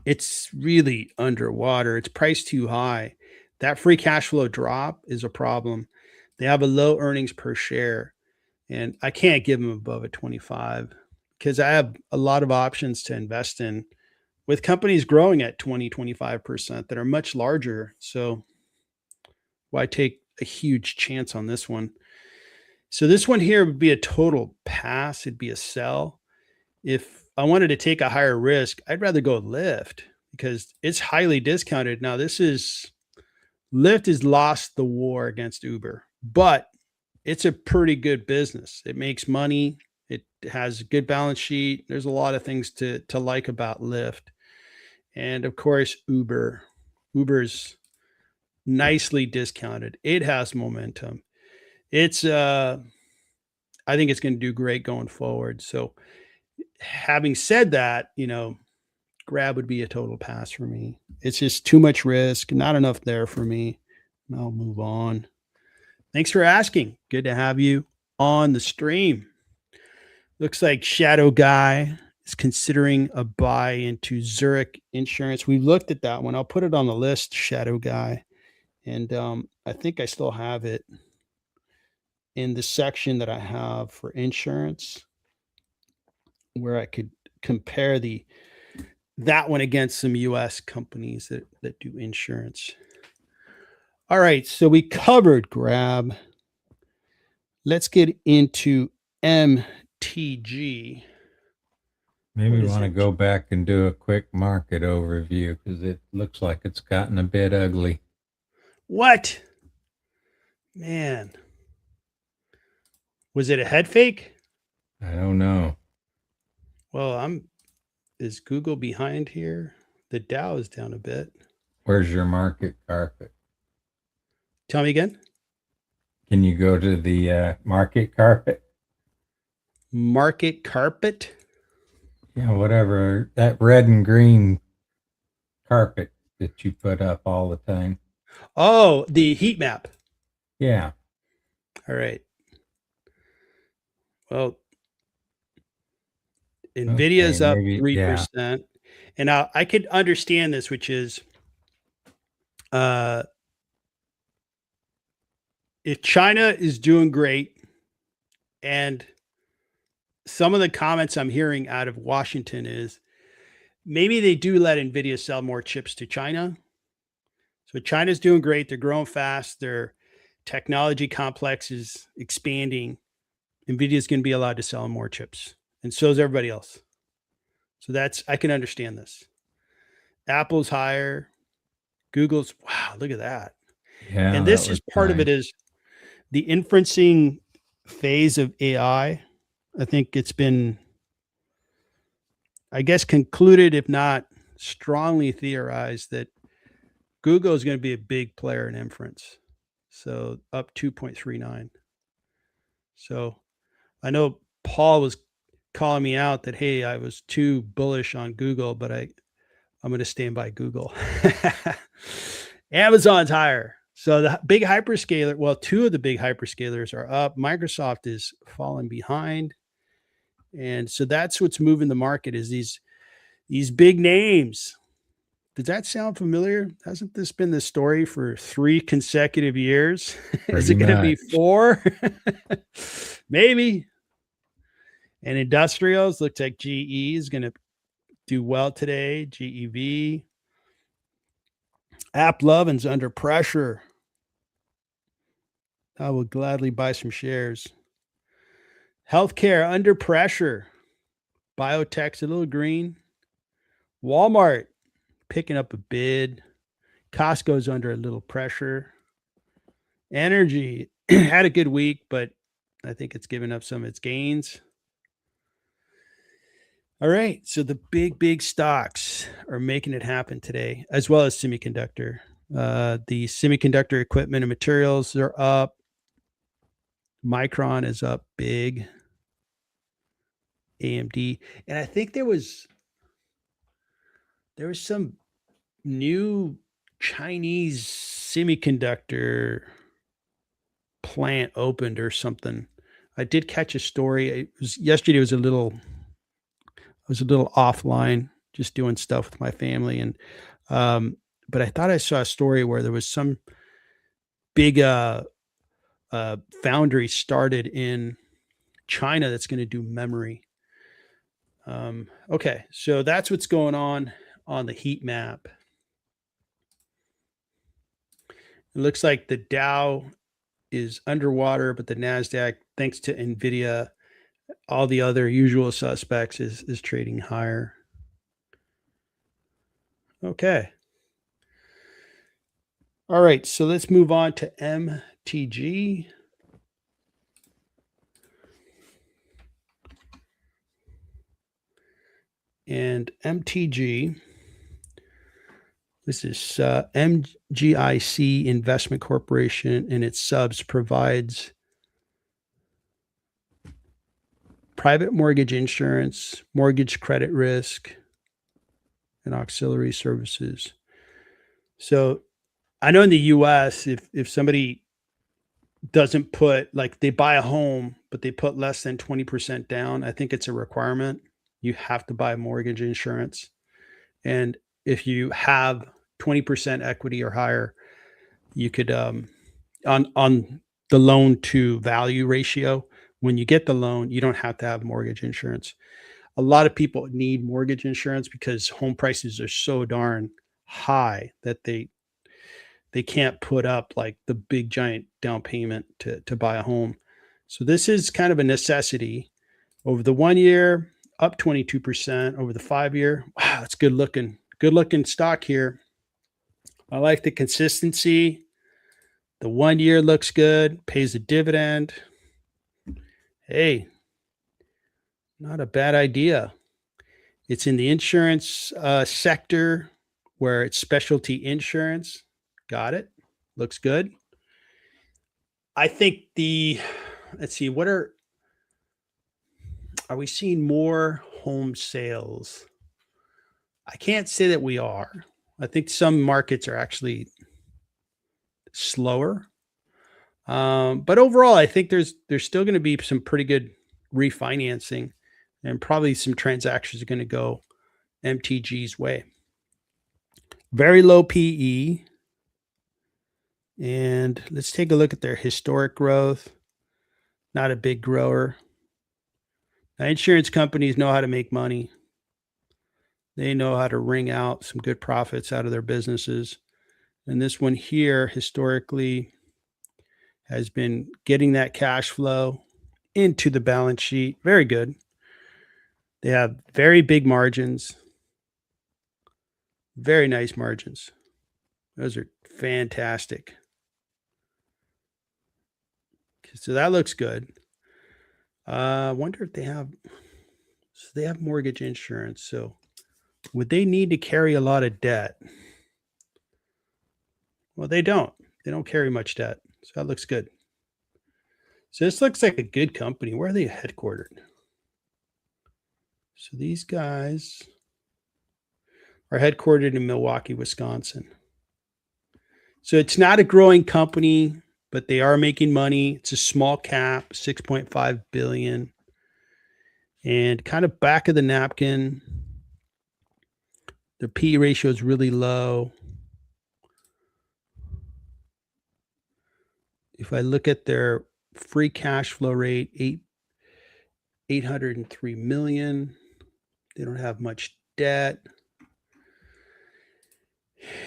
it's really underwater. It's priced too high. That free cash flow drop is a problem. They have a low earnings per share, and I can't give them above a 25 because I have a lot of options to invest in with companies growing at 20, 25% that are much larger. So why take a huge chance on this one? So this one here would be a total pass. It'd be a sell. If I wanted to take a higher risk, I'd rather go Lyft because it's highly discounted. Now, Lyft has lost the war against Uber, but it's a pretty good business. It makes money. It has a good balance sheet. There's a lot of things to like about Lyft. And of course, Uber's nicely discounted. It has momentum. I think it's going to do great going forward. So having said that, Grab would be a total pass for me. It's just too much risk, not enough there for me. I'll move on. Thanks for asking. Good to have you on the stream. Looks like Shadow Guy is considering a buy into Zurich Insurance. We looked at that one. I'll put it on the list, Shadow Guy. And I think I still have it in the section that I have for insurance, where I could compare that one against some US companies that do insurance. All right, so we covered Grab. Let's get into MTG. Maybe we want to go back and do a quick market overview because it looks like it's gotten a bit ugly. What? Man. Was it a head fake? I don't know. Well, is Google behind here? The Dow is down a bit. Where's your market carpet? Tell me again. Can you go to the market carpet? Market carpet? Yeah, whatever. That red and green carpet that you put up all the time. Oh, the heat map. Yeah. All right. Well, Nvidia's up 3%. Yeah. And now I could understand this, which is if China is doing great, and some of the comments I'm hearing out of Washington is maybe they do let Nvidia sell more chips to China. So China's doing great. They're growing fast. Their technology complex is expanding. Nvidia's going to be allowed to sell more chips, and so is everybody else. So I can understand this. Apple's higher. Google's, wow, look at that. Yeah. And this is part of it is the inferencing phase of AI. I think it's been, I guess, concluded, if not strongly theorized, that Google is going to be a big player in inference. So up 2.39. So I know Paul was calling me out that, hey, I was too bullish on Google, but I'm going to stand by Google. Amazon's higher. So the big hyperscaler, well, two of the big hyperscalers are up. Microsoft is falling behind. And so that's what's moving the market is these big names. Does that sound familiar? Hasn't this been the story for 3 consecutive years? Is it going to be 4? Maybe. And industrials, looks like GE is going to do well today. GEV. AppLovin's under pressure. I will gladly buy some shares. Healthcare under pressure. Biotech's a little green. Walmart picking up a bid. Costco's under a little pressure. Energy had a good week, but I think it's given up some of its gains. All right. So the big stocks are making it happen today, as well as semiconductor. The semiconductor equipment and materials are up. Micron is up big. AMD. And I think there was there was some new Chinese semiconductor plant opened or something. I did catch a story. It was yesterday. I was a little offline, just doing stuff with my family, and but I thought I saw a story where there was some big foundry started in China that's going to do memory. Okay, so that's what's going on the heat map. It looks like the Dow is underwater, but the Nasdaq, thanks to Nvidia, all the other usual suspects, is trading higher. Okay. All right, so let's move on to MTG. And MTG, this is MGIC Investment Corporation, and its subs provides private mortgage insurance, mortgage credit risk, and auxiliary services. So I know in the US, if somebody doesn't put, like, they buy a home, but they put less than 20% down, I think it's a requirement. You have to buy mortgage insurance. And if you have 20% equity or higher, you could, on the loan to value ratio, when you get the loan, you don't have to have mortgage insurance. A lot of people need mortgage insurance because home prices are so darn high that they can't put up like the big giant down payment to buy a home. So this is kind of a necessity. Over the 1 year, up 22%. Over the 5 year, wow, it's good looking stock here. I like the consistency. The 1 year looks good, pays a dividend. Hey, not a bad idea. It's in the insurance sector where it's specialty insurance. Got it. Looks good. I think let's see, are we seeing more home sales? I can't say that we are. I think some markets are actually slower. But overall, I think there's still going to be some pretty good refinancing, and probably some transactions are going to go MTG's way. Very low PE. And let's take a look at their historic growth. Not a big grower. Now, insurance companies know how to make money. They know how to wring out some good profits out of their businesses. And this one here, historically, has been getting that cash flow into the balance sheet. Very good. They have very big margins. Very nice margins. Those are fantastic. So that looks good. I wonder if they have mortgage insurance. So would they need to carry a lot of debt? Well, they don't. They don't carry much debt. So that looks good. So this looks like a good company. Where are they headquartered? So these guys are headquartered in Milwaukee, Wisconsin. So it's not a growing company, but they are making money. It's a small cap, 6.5 billion. And kind of back of the napkin, their PE ratio is really low. If I look at their free cash flow rate, 803 million. They don't have much debt.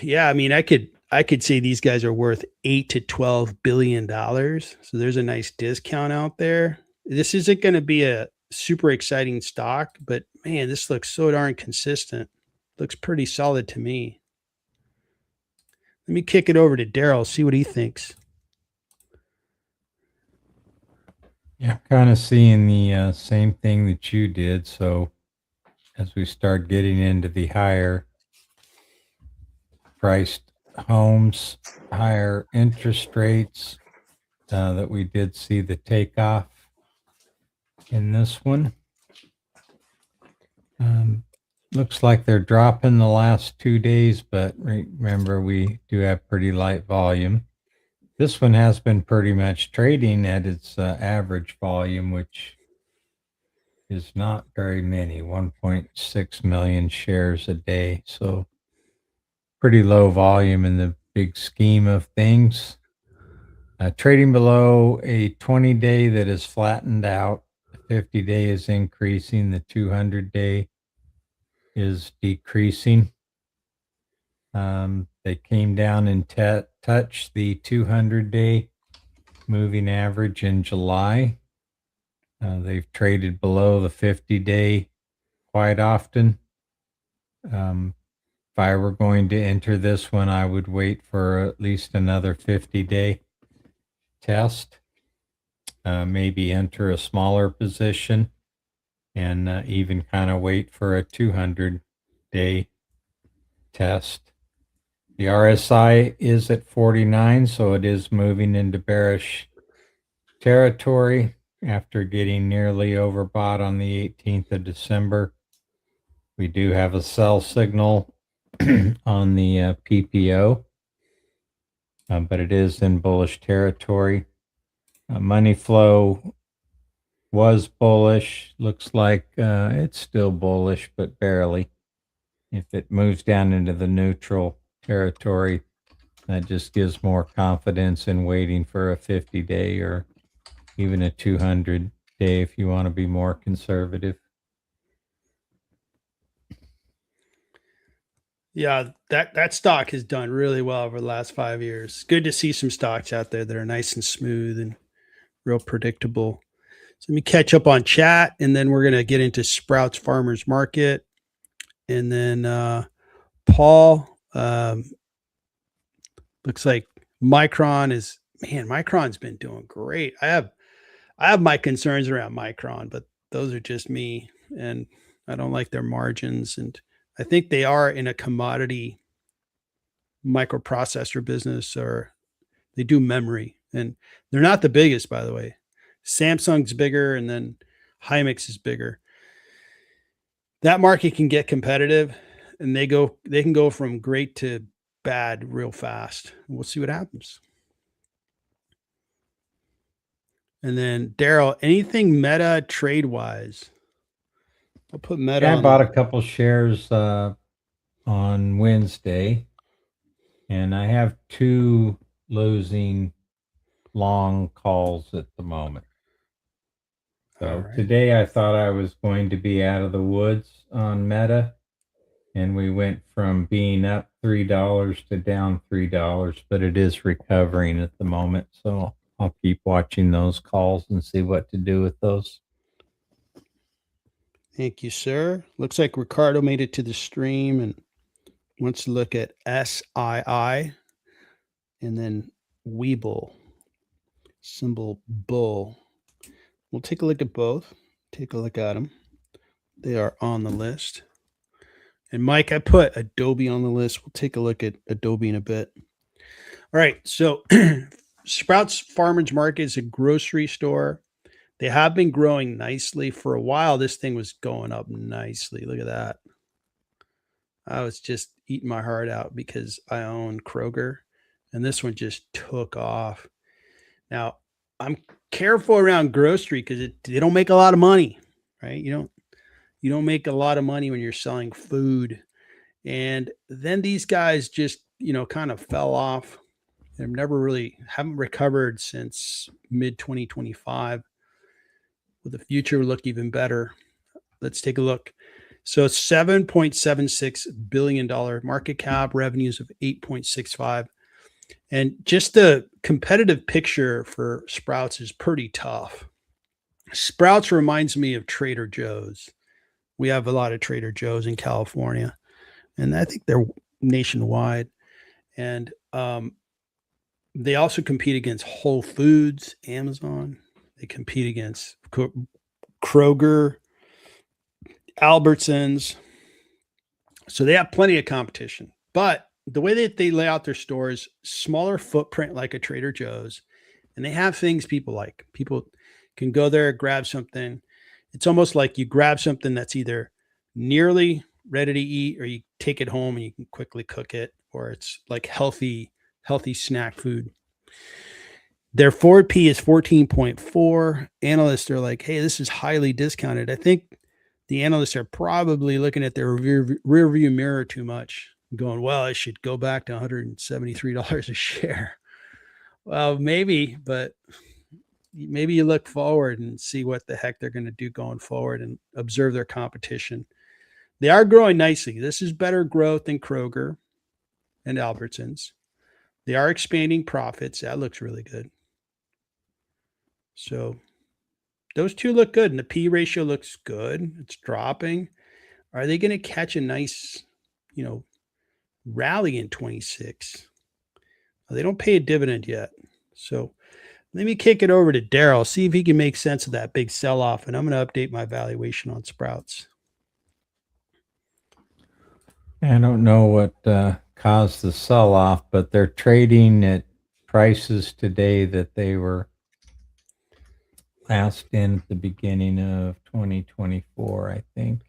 Yeah, I mean, I could say these guys are worth $8 to $12 billion. So there's a nice discount out there. This isn't going to be a super exciting stock, but man, this looks so darn consistent. Looks pretty solid to me. Let me kick it over to Daryl, see what he thinks. Yeah, kind of seeing the same thing that you did. So as we start getting into the higher priced homes, higher interest rates, that we did see the takeoff in this one. looks like they're dropping the last 2 days, but remember, we do have pretty light volume. This one has been pretty much trading at its average volume, which is not very many, 1.6 million shares a day. So pretty low volume in the big scheme of things. Trading below a 20-day that is flattened out. The 50-day is increasing. The 200-day is decreasing. They came down and touched the 200-day moving average in July. They've traded below the 50-day quite often. If I were going to enter this one, I would wait for at least another 50-day test. Maybe enter a smaller position and even kind of wait for a 200-day test. The RSI is at 49, so it is moving into bearish territory after getting nearly overbought on the 18th of December. We do have a sell signal on the PPO, but it is in bullish territory. Money flow was bullish. Looks like it's still bullish, but barely. If it moves down into the neutral territory, that just gives more confidence in waiting for a 50-day or even a 200-day if you want to be more conservative. Yeah, that stock has done really well over the last 5 years. Good to see some stocks out there that are nice and smooth and real predictable. So let me catch up on chat, and then we're going to get into Sprouts Farmers Market. And then Paul, looks like Micron's been doing great. I have my concerns around Micron, but those are just me, and I don't like their margins. And I think they are in a commodity microprocessor business, or they do memory, and they're not the biggest, by the way. Samsung's bigger, and then Hynix is bigger. That market can get competitive, and they can go from great to bad real fast. We'll see what happens. And then Daryl, anything Meta trade wise? I'll put Meta. Yeah, I bought a couple shares on Wednesday, and I have 2 losing long calls at the moment. So today I thought I was going to be out of the woods on Meta, and we went from being up $3 to down $3, but it is recovering at the moment. So I'll keep watching those calls and see what to do with those. Thank you, sir. Looks like Ricardo made it to the stream and wants to look at SII and then Webull, symbol bull. We'll take a look at both. Take a look at them. They are on the list. And Mike, I put Adobe on the list. We'll take a look at Adobe in a bit. All right. So Sprouts Farmers Market is a grocery store. They have been growing nicely for a while. This thing was going up nicely. Look at that. I was just eating my heart out because I own Kroger, and this one just took off. Now, I'm careful around grocery because they don't make a lot of money, right? You don't make a lot of money when you're selling food. And then these guys just, kind of fell off. They've haven't recovered since mid 2025. Will the future look even better? Let's take a look. So $7.76 billion market cap, revenues of 8.65. And just the competitive picture for Sprouts is pretty tough. Sprouts reminds me of Trader Joe's. We have a lot of Trader Joe's in California, and I think they're nationwide. And they also compete against Whole Foods, Amazon. They compete against Kroger, Albertsons. So they have plenty of competition. But the way that they lay out their stores, smaller footprint like a Trader Joe's, and they have things people like. People can go there, grab something. It's almost like you grab something that's either nearly ready to eat, or you take it home and you can quickly cook it, or it's like healthy snack food. Their forward P is 14.4. Analysts are like, hey, this is highly discounted. I think the analysts are probably looking at their rear view mirror too much, going, well, I should go back to $173 a share. Well, maybe, but maybe you look forward and see what the heck they're going to do going forward and observe their competition. They are growing nicely. This is better growth than Kroger and Albertsons. They are expanding profits. That looks really good. So those two look good, and the P ratio looks good. It's dropping. Are they going to catch a nice, rally in 26? Well, they don't pay a dividend yet. So let me kick it over to Daryl, see if he can make sense of that big sell-off, and I'm going to update my valuation on Sprouts. I don't know what caused the sell-off, but they're trading at prices today that they were last in at the beginning of 2024, I think.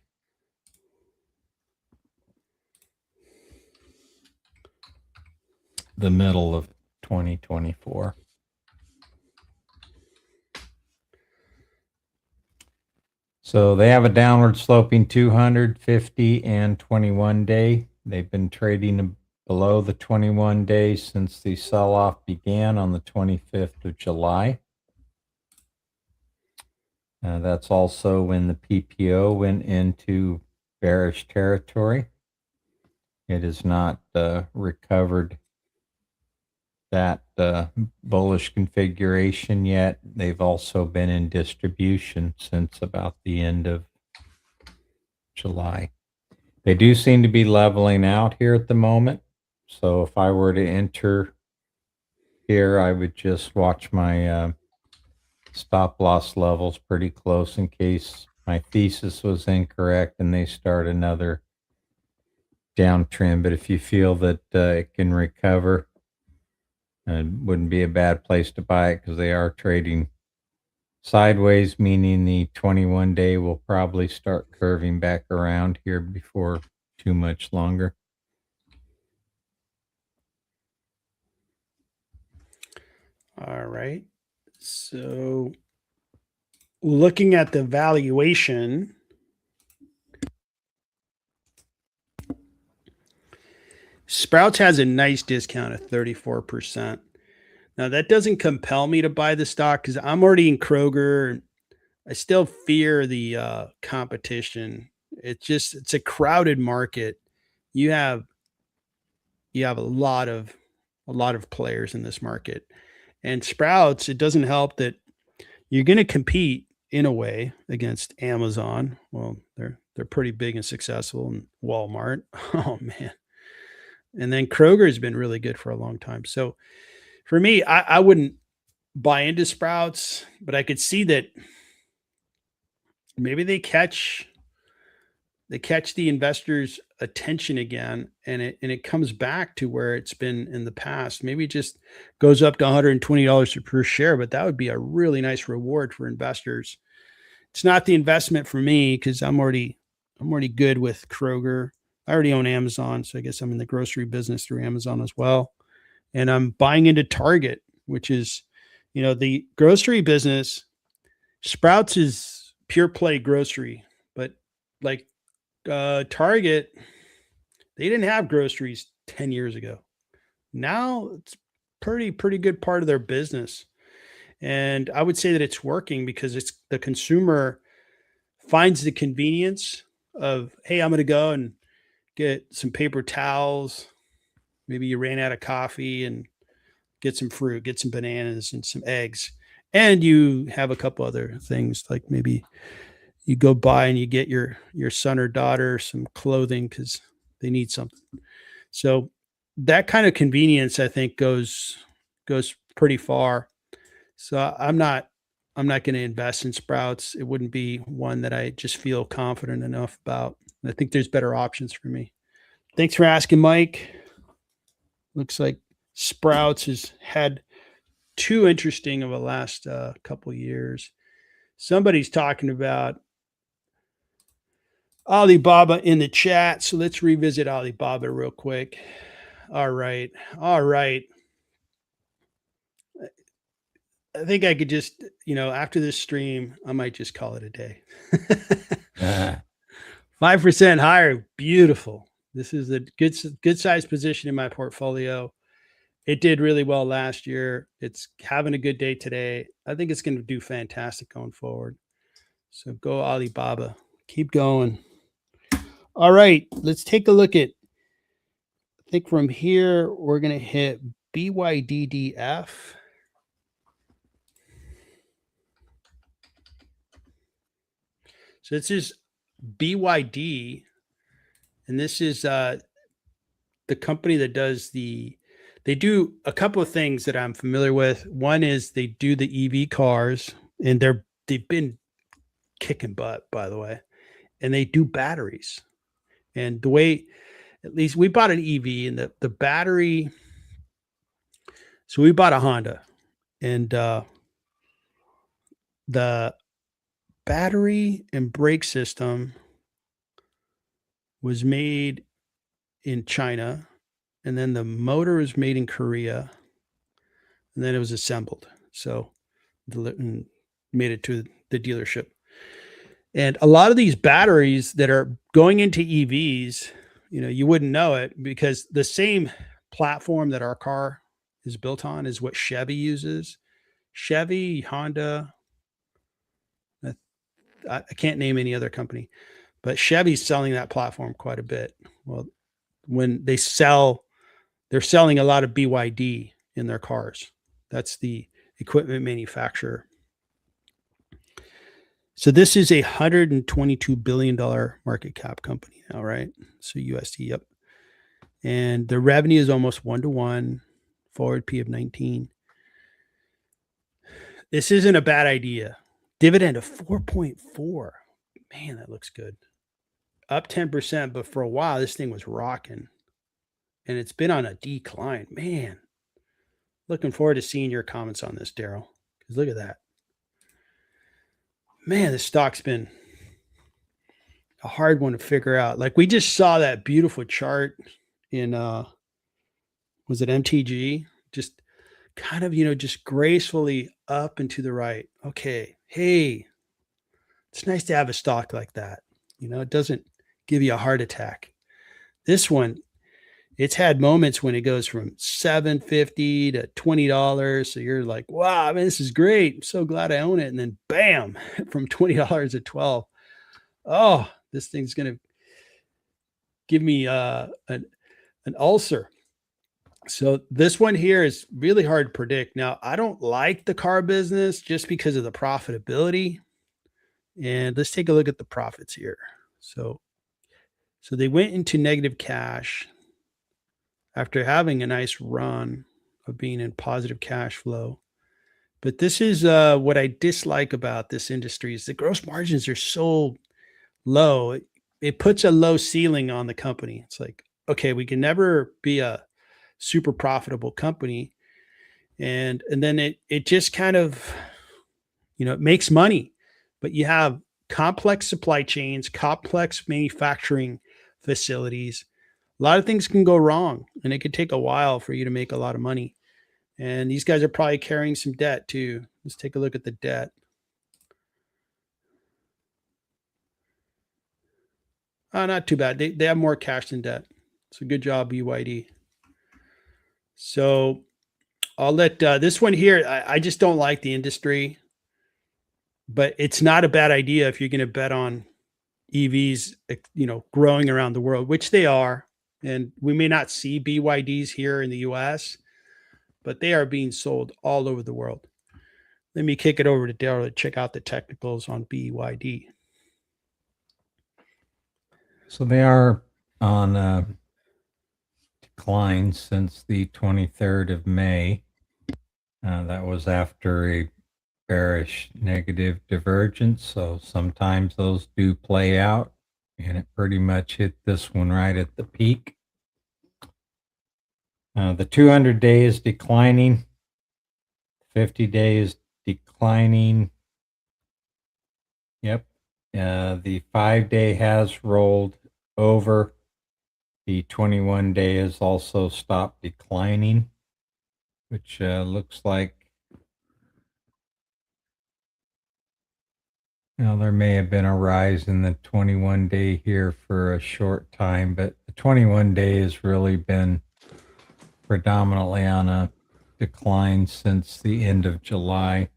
The middle of 2024. So they have a downward sloping 250 and 21 day. They've been trading below the 21 days since the sell-off began on the 25th of July. That's also when the PPO went into bearish territory. It has not recovered that bullish configuration yet. They've also been in distribution since about the end of July. They do seem to be leveling out here at the moment. So if I were to enter here, I would just watch my stop loss levels pretty close in case my thesis was incorrect and they start another downtrend. But if you feel that it can recover, it wouldn't be a bad place to buy it because they are trading sideways, meaning the 21 day will probably start curving back around here before too much longer. All right. So looking at the valuation, Sprouts has a nice discount of 34%. Now, that doesn't compel me to buy the stock because I'm already in Kroger. I still fear the competition. It's a crowded market. You have a lot of players in this market. And Sprouts, it doesn't help that you're going to compete in a way against Amazon. Well, they're pretty big and successful, and Walmart. Oh man. And then Kroger has been really good for a long time. So for me, I wouldn't buy into Sprouts, but I could see that maybe they catch the investors' attention again, and it comes back to where it's been in the past. Maybe it just goes up to $120 per share, but that would be a really nice reward for investors. It's not the investment for me because I'm already good with Kroger. I already own Amazon, so I guess I'm in the grocery business through Amazon as well. And I'm buying into Target, which is, the grocery business. Sprouts is pure play grocery, but like Target, they didn't have groceries 10 years ago. Now it's pretty good part of their business. And I would say that it's working because it's the consumer finds the convenience of, hey, I'm going to go and get some paper towels. Maybe you ran out of coffee and get some fruit, get some bananas and some eggs. And you have a couple other things, like maybe you go by and you get your son or daughter some clothing because they need something. So that kind of convenience, I think, goes pretty far. So I'm not going to invest in Sprouts. It wouldn't be one that I just feel confident enough about. I think there's better options for me. Thanks for asking, Mike. Looks like Sprouts has had too interesting of a last couple years. Somebody's talking about Alibaba in the chat. So let's revisit Alibaba real quick. All right. All right. I think I could just, after this stream, I might just call it a day. 5% higher. Beautiful. This is a good size position in my portfolio. It did really well last year. It's having a good day today. I think it's going to do fantastic going forward. So go Alibaba. Keep going. All right. Let's take a look at, I think from here, we're going to hit BYDDF. So this is BYD, and this is the company that does they do a couple of things that I'm familiar with. One is they do the EV cars, and they've been kicking butt, by the way, and they do batteries. And the way, at least we bought an EV, and the battery, so we bought a Honda, and the battery and brake system was made in China, and then the motor was made in Korea, and then it was assembled. So made it to the dealership. And a lot of these batteries that are going into EVs, you wouldn't know it because the same platform that our car is built on is what Chevy uses. Chevy, Honda, I can't name any other company, but Chevy's selling that platform quite a bit. Well, when they're selling a lot of BYD in their cars. That's the equipment manufacturer. So this is a $122 billion market cap company now, right? So USD, yep. And the revenue is almost 1-to-1, forward P of 19. This isn't a bad idea. Dividend of 4.4. Man, that looks good. Up 10%, but for a while, this thing was rocking. And it's been on a decline. Man, looking forward to seeing your comments on this, Daryl. Because look at that. Man, this stock's been a hard one to figure out. Like we just saw that beautiful chart in was it MTG? Just kind of, just gracefully up and to the right. Okay. Hey, it's nice to have a stock like that. It doesn't give you a heart attack. This one, it's had moments when it goes from $7.50 to $20. So you're like, wow, I mean, this is great. I'm so glad I own it. And then bam, from $20 to $12. Oh, this thing's going to give me an ulcer. So this one here is really hard to predict. Now, I don't like the car business just because of the profitability. And let's take a look at the profits here. So they went into negative cash after having a nice run of being in positive cash flow. But this is what I dislike about this industry is the gross margins are so low. It puts a low ceiling on the company. It's like, okay, we can never be a super profitable company. And then it just kind of, it makes money, but you have complex supply chains, complex manufacturing facilities. A lot of things can go wrong, and it could take a while for you to make a lot of money. And these guys are probably carrying some debt too. Let's take a look at the debt. Not too bad. They have more cash than debt. So good job, BYD. So I'll let this one here. I just don't like the industry, but it's not a bad idea if you're going to bet on EVs, growing around the world, which they are. And we may not see BYDs here in the US, but they are being sold all over the world. Let me kick it over to Daryl to check out the technicals on BYD. So they are on decline since the 23rd of May. That was after a bearish negative divergence. So sometimes those do play out, and it pretty much hit this one right at the peak. The 200 days declining, 50 days declining. Yep. The 5-day has rolled over. The 21-day has also stopped declining, which looks like, there may have been a rise in the 21-day here for a short time, but the 21-day has really been predominantly on a decline since the end of July.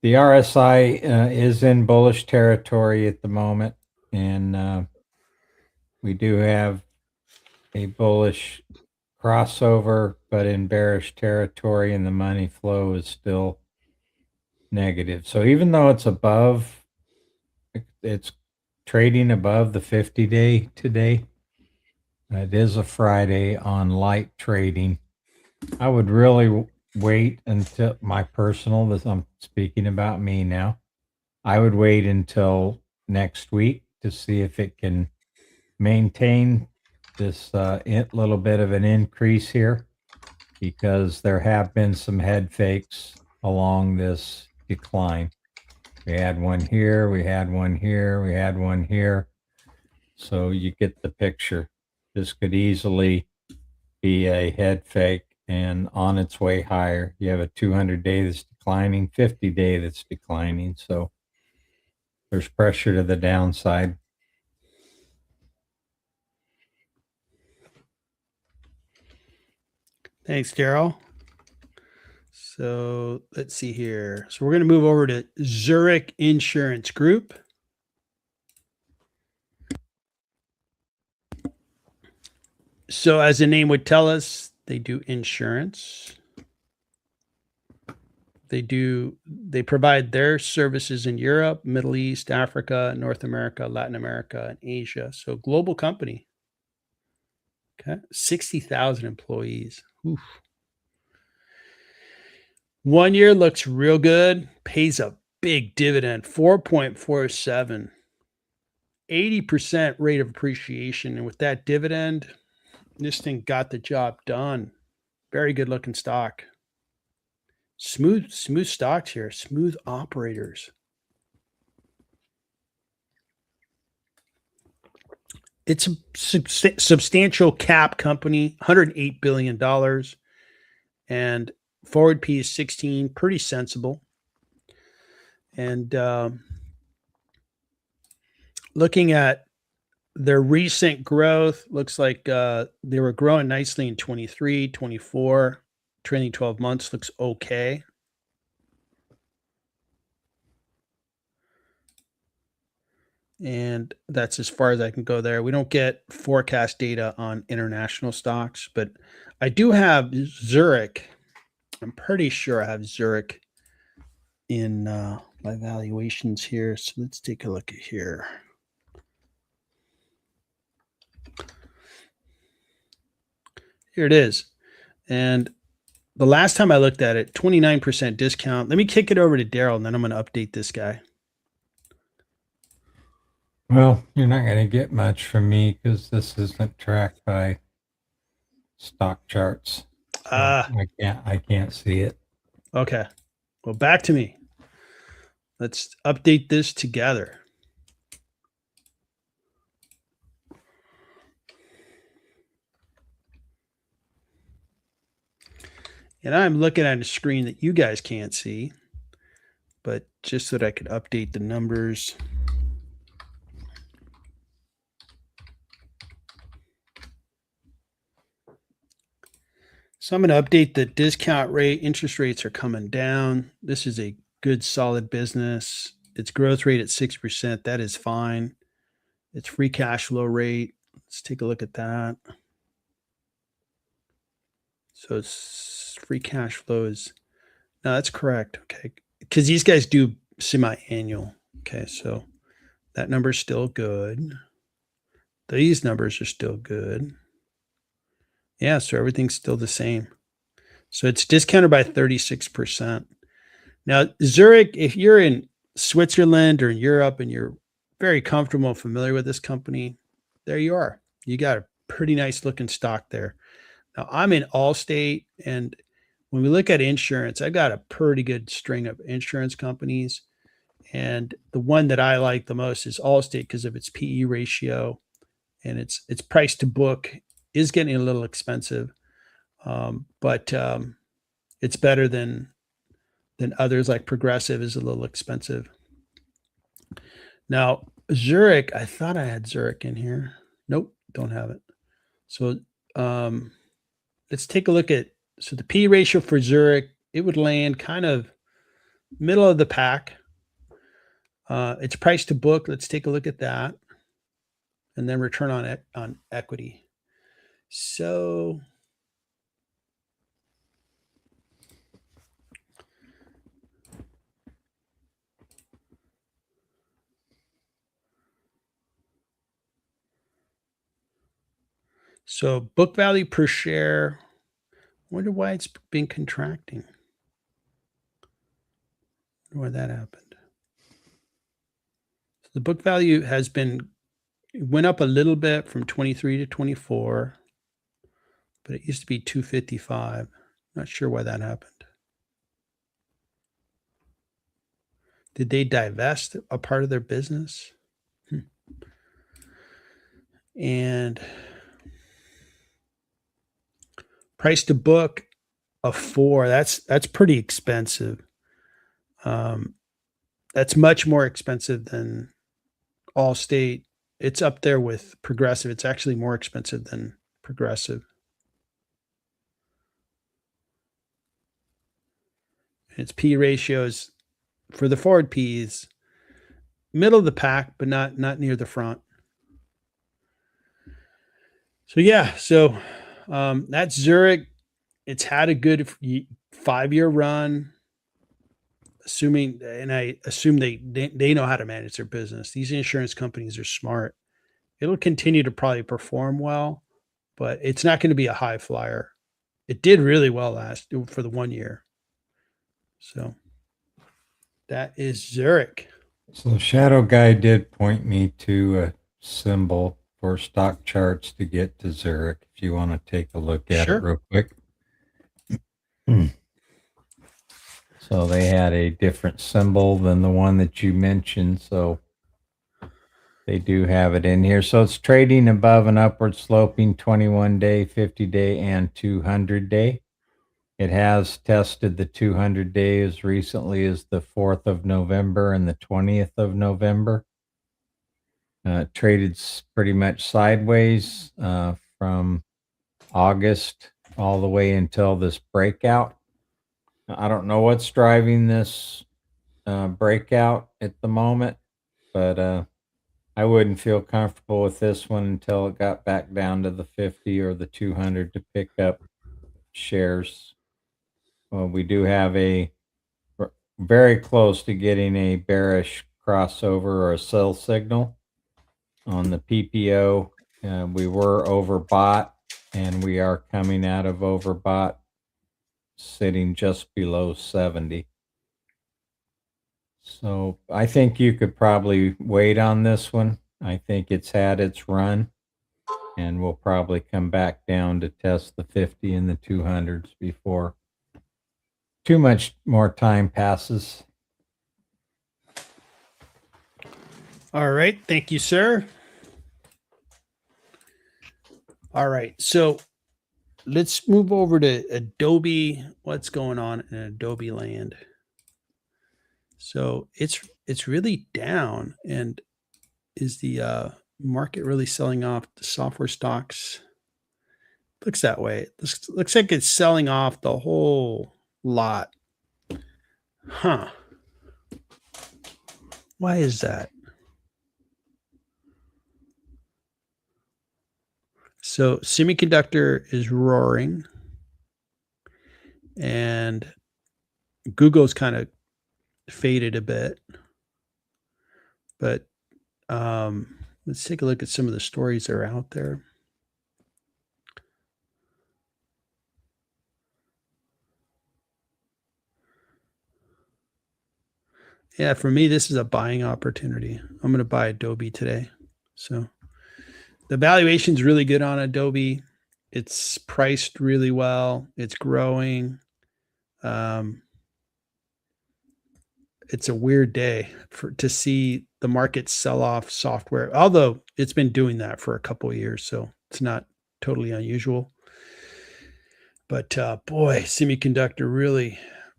The RSI is in bullish territory at the moment, and we do have a bullish crossover, but in bearish territory, and the money flow is still negative. So even though it's trading above the 50-day today. It is a Friday on light trading. I would really wait until I'm speaking about me now. I would wait until next week to see if it can maintain this little bit of an increase here, because there have been some head fakes along this decline. We had one here, we had one here, we had one here. So you get the picture. This could easily be a head fake and on its way higher. You have a 200-day that's declining, 50-day that's declining. So there's pressure to the downside. Thanks, Daryl. So let's see here. So we're going to move over to Zurich Insurance Group. So as the name would tell us, they do insurance. They provide their services in Europe, Middle East, Africa, North America, Latin America, and Asia. So global company. Okay. 60,000 employees. Oof. 1 year looks real good. Pays a big dividend, 4.47. 80% rate of appreciation. And with that dividend, this thing got the job done. Very good looking stock. Smooth stocks here. Smooth operators. It's a substantial cap company, $108 billion. And forward P is 16, pretty sensible. And looking at their recent growth, looks like they were growing nicely in 23, 24. Trailing 12 months looks okay. And that's as far as I can go there. We don't get forecast data on international stocks, but I do have Zurich. I'm pretty sure I have Zurich in my valuations here. So let's take a look at here. Here it is. And the last time I looked at it, 29% discount. Let me kick it over to Daryl, and then I'm going to update this guy. Well, you're not going to get much from me because this isn't tracked by stock charts. I can't see it. Okay. Well, back to me. Let's update this together. And I'm looking at a screen that you guys can't see, but just so that I could update the numbers. So I'm going to update the discount rate. Interest rates are coming down. This is a good, solid business. Its growth rate at 6%. That is fine. Its free cash flow rate. Let's take a look at that. So it's free cash flow is, no, that's correct. Okay. Because these guys do semi-annual. Okay. So that number is still good. These numbers are still good. Yeah, so everything's still the same. So it's discounted by 36%. Now, Zurich, if you're in Switzerland or in Europe and you're very comfortable and familiar with this company, there you are. You got a pretty nice looking stock there. Now, I'm in Allstate, and when we look at insurance, I got a pretty good string of insurance companies. And the one that I like the most is Allstate because of its PE ratio, and its price to book is getting a little expensive, but it's better than others. Like Progressive is a little expensive. Now Zurich, I thought I had Zurich in here. Nope, don't have it. So let's take a look at, so the P ratio for Zurich, it would land kind of middle of the pack. Its price to book, let's take a look at that. And then return on equity. So book value per share, I wonder why it's been contracting. I wonder why that happened. So the book value has been, it went up a little bit from 23 to 24, but it used to be 255. Not sure why that happened. Did they divest a part of their business? And price to book of 4. That's pretty expensive. That's much more expensive than Allstate. It's up there with Progressive. It's actually more expensive than Progressive. Its P ratios for the forward P's, middle of the pack, but not near the front. So yeah, that's Zurich. It's had a good 5-year run, assuming, and I assume they know how to manage their business. These insurance companies are smart. It'll continue to probably perform well, but it's not going to be a high flyer. It did really well for the 1 year. So that is Zurich. So the shadow guy did point me to a symbol for stock charts to get to Zurich, if you want to take a look at it real quick. So they had a different symbol than the one that you mentioned. So they do have it in here. So it's trading above an upward sloping 21-day, 50-day, and 200-day. It has tested the 200-day as recently as the 4th of November and the 20th of November. Traded pretty much sideways from August all the way until this breakout. I don't know what's driving this breakout at the moment, but I wouldn't feel comfortable with this one until it got back down to the 50 or the 200 to pick up shares. Well, we do have very close to getting a bearish crossover or a sell signal on the PPO. We were overbought, and we are coming out of overbought, sitting just below 70. So I think you could probably wait on this one. I think it's had its run, and we'll probably come back down to test the 50 and the 200s before too much more time passes. All right. Thank you, sir. All right. So let's move over to Adobe. What's going on in Adobe land? So it's really down. And is the market really selling off the software stocks? Looks that way. Looks like it's selling off the whole lot. Huh. Why is that? So semiconductor is roaring, and Google's kind of faded a bit. But let's take a look at some of the stories that are out there. Yeah, for me, this is a buying opportunity. I'm going to buy Adobe today. So the valuation is really good on Adobe. It's priced really well. It's growing. it's a weird day to see the market sell off software, although it's been doing that for a couple of years, so it's not totally unusual. But boy, semiconductor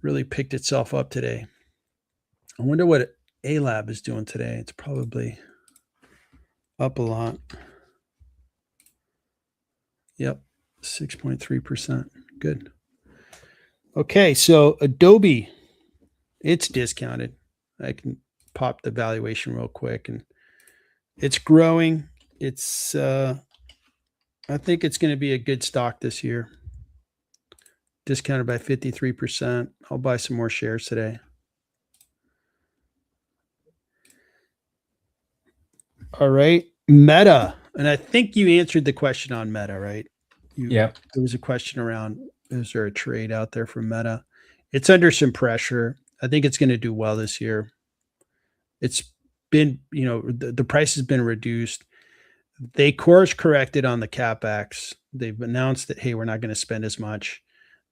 really picked itself up today. I wonder what ALAB is doing today. It's probably up a lot. Yep, 6.3%. Good. Okay, so Adobe, it's discounted. I can pop the valuation real quick, and it's growing. It's I think it's going to be a good stock this year. Discounted by 53%. I'll buy some more shares today. All right, Meta, and I think you answered the question on Meta, right? Yep. There was a question around, is there a trade out there for Meta? It's under some pressure. I think it's going to do well this year. It's been, the price has been reduced. They course corrected on the CapEx. They've announced that, hey, we're not going to spend as much.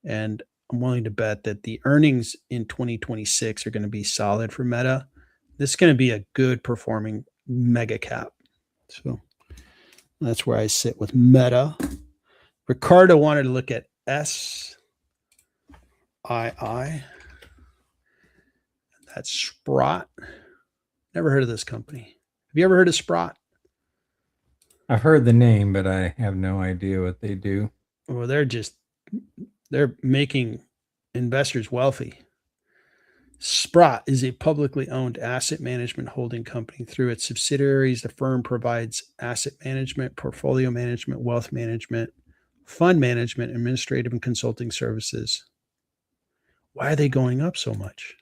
And I'm willing to bet that the earnings in 2026 are going to be solid for Meta. This is going to be a good performing mega cap. So that's where I sit with Meta. Ricardo wanted to look at SII. That's Sprott. Never heard of this company. Have you ever heard of Sprott? I've heard the name, but I have no idea what they do. Well, they're making investors wealthy. Sprott is a publicly owned asset management holding company. Through its subsidiaries, the firm provides asset management, portfolio management, wealth management, fund management, administrative, and consulting services. Why are they going up so much?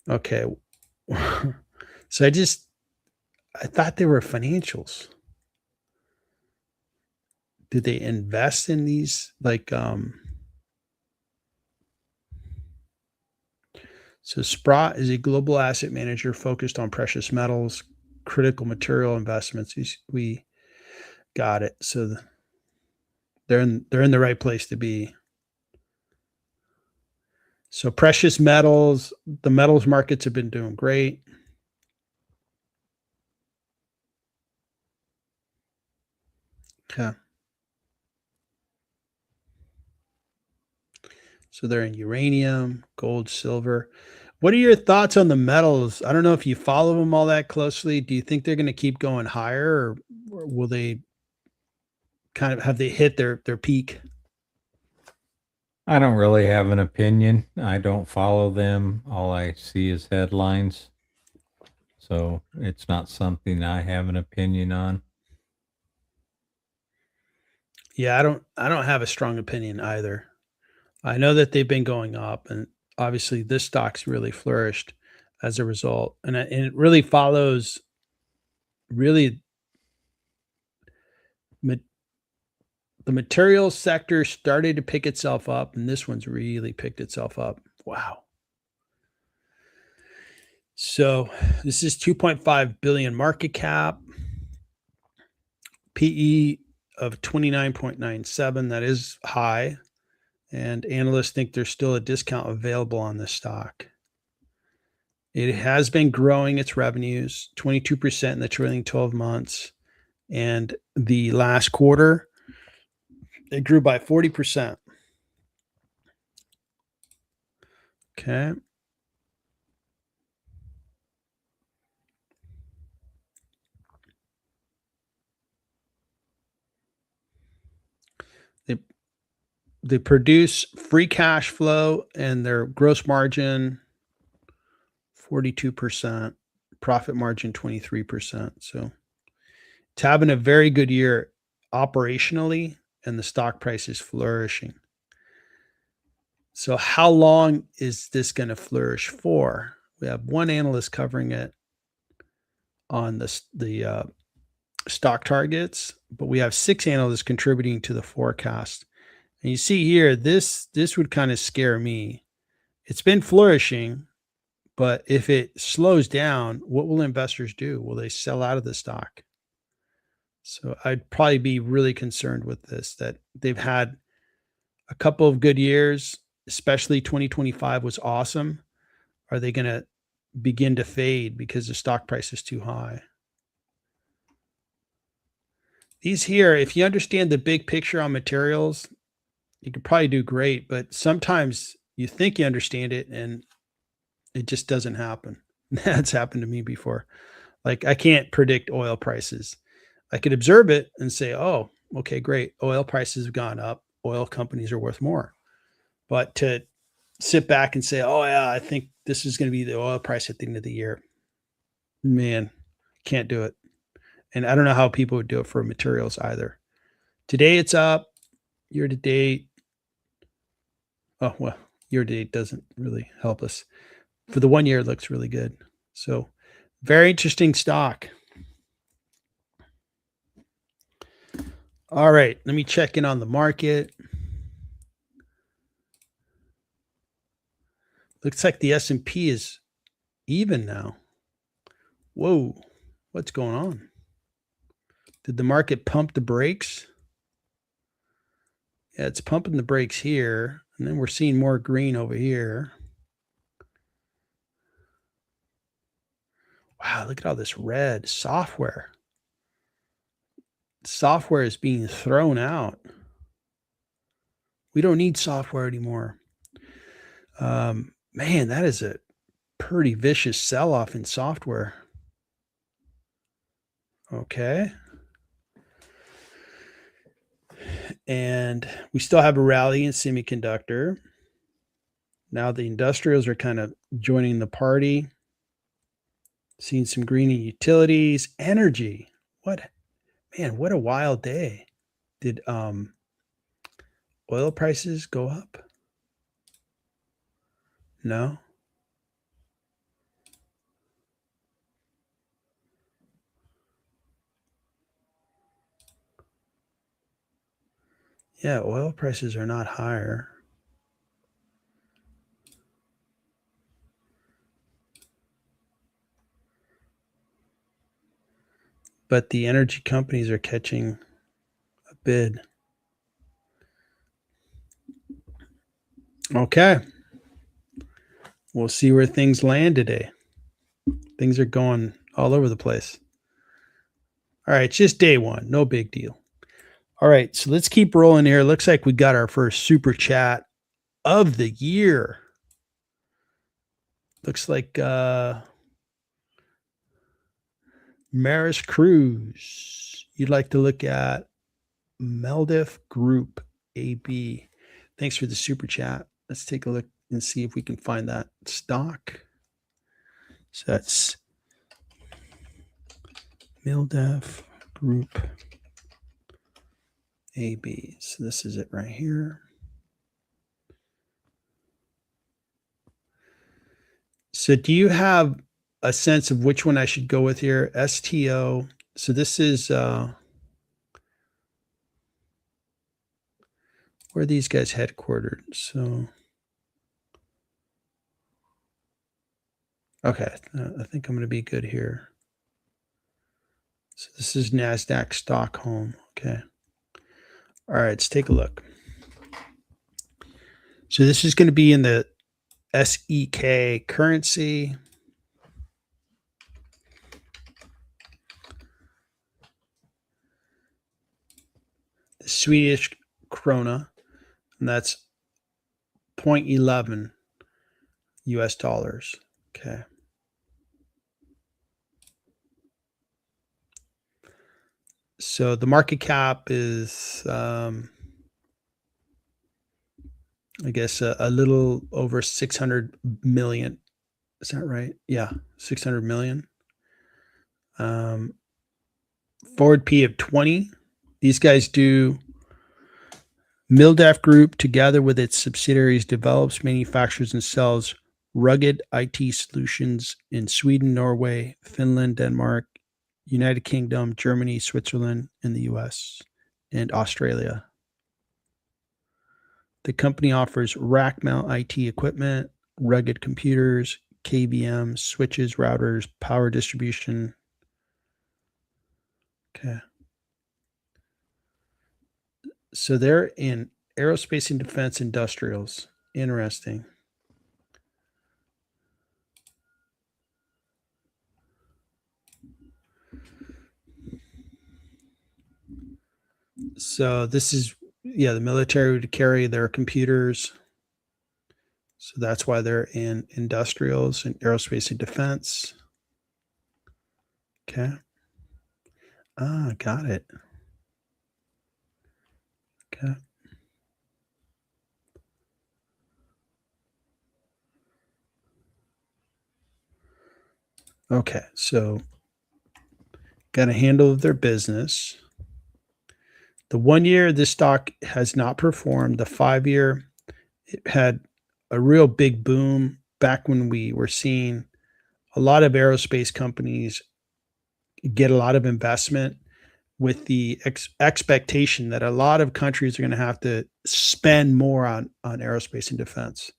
Okay. So I thought they were financials. Did they invest in these so Sprott is a global asset manager focused on precious metals, critical material investments. We got it. So they're in the right place to be. So precious metals, the metals markets have been doing great. Okay. So they're in uranium, gold, silver. What are your thoughts on the metals? I don't know if you follow them all that closely. Do you think they're going to keep going higher, or will they have they hit their peak? I don't really have an opinion. I don't follow them. All I see is headlines. So it's not something I have an opinion on. Yeah, I don't have a strong opinion either. I know that they've been going up, and obviously this stock's really flourished as a result. And it really follows the materials sector started to pick itself up, and this one's really picked itself up. Wow. So this is 2.5 billion market cap, PE of 29.97. That is high. And analysts think there's still a discount available on this stock. It has been growing its revenues 22% in the trailing 12 months. And the last quarter, it grew by 40%. Okay. They produce free cash flow, and their gross margin 42%, profit margin 23%. So it's having a very good year operationally, and the stock price is flourishing. So how long is this going to flourish for? We have one analyst covering it on the stock targets, but we have 6 analysts contributing to the forecast. And you see here, this would kind of scare me. It's been flourishing, but if it slows down, what will investors do? Will they sell out of the stock? So I'd probably be really concerned with this, that they've had a couple of good years, especially 2025 was awesome. Are they going to begin to fade because the stock price is too high? These here, if you understand the big picture on materials, you could probably do great, but sometimes you think you understand it and it just doesn't happen. That's happened to me before. Like I can't predict oil prices. I could observe it and say, oh, okay, great. Oil prices have gone up. Oil companies are worth more. But to sit back and say, oh, yeah, I think this is going to be the oil price at the end of the year, man, can't do it. And I don't know how people would do it for materials either. Today it's up, year to date. Oh, well, year to date doesn't really help us. For the 1 year, it looks really good. So very interesting stock. All right, let me check in on the market. Looks like the S&P is even now. Whoa, what's going on? Did the market pump the brakes? Yeah, it's pumping the brakes here, and then we're seeing more green over here. Wow, look at all this red software. Software is being thrown out. We don't need software anymore. Man, that is a pretty vicious sell-off in software. Okay. And we still have a rally in semiconductor. Now the industrials are kind of joining the party. Seeing some green in utilities, energy. What a wild day. Did oil prices go up? No. Yeah, oil prices are not higher. But the energy companies are catching a bid. Okay. We'll see where things land today. Things are going all over the place. All right, it's just day one. No big deal. All right, so let's keep rolling here. Looks like we got our first super chat of the year. Looks like Maris Cruz. You'd like to look at MILDEF Group AB. Thanks for the super chat. Let's take a look and see if we can find that stock. So that's MILDEF Group AB. So this is it right here. So do you have a sense of which one I should go with here? STO. So this is where are these guys headquartered? So okay, I think I'm going to be good here. So this is NASDAQ Stockholm. Okay. All right, let's take a look. So this is going to be in the SEK currency. The Swedish krona, and that's 0.11 US dollars. Okay. So the market cap is, I guess, a little over 600 million. Is that right? Yeah, 600 million. Forward P of 20. These guys do. MILDEF Group, together with its subsidiaries, develops, manufactures, and sells rugged IT solutions in Sweden, Norway, Finland, Denmark, United Kingdom, Germany, Switzerland, and the US, and Australia. The company offers rack mount IT equipment, rugged computers, KVM, switches, routers, power distribution. Okay. So they're in aerospace and defense industrials. Interesting. So this is, yeah, the military would carry their computers. So that's why they're in industrials and aerospace and defense. Okay. Ah, got it. Okay. Okay, so got a handle of their business. The 1 year, this stock has not performed. The 5 year, it had a real big boom back when we were seeing a lot of aerospace companies get a lot of investment with the expectation that a lot of countries are going to have to spend more on aerospace and defense.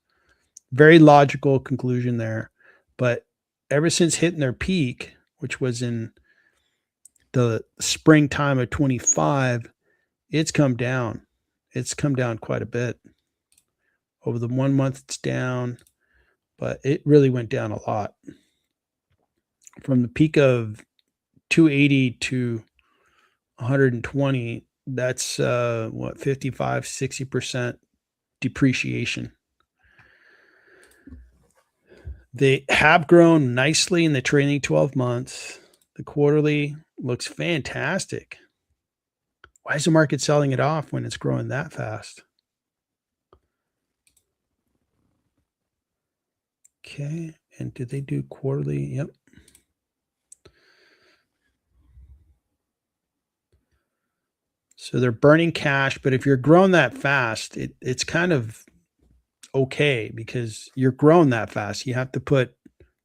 Very logical conclusion there. But ever since hitting their peak, which was in the springtime of 25, it's come down. It's come down quite a bit. Over the 1 month, it's down, but it really went down a lot. From the peak of 280 to 120, that's what, 55, 60% depreciation. They have grown nicely in the trailing 12 months. The quarterly looks fantastic. Why is the market selling it off when it's growing that fast? Okay, and did they do quarterly? Yep. So they're burning cash, but if you're growing that fast, it's kind of okay because you're growing that fast. You have to put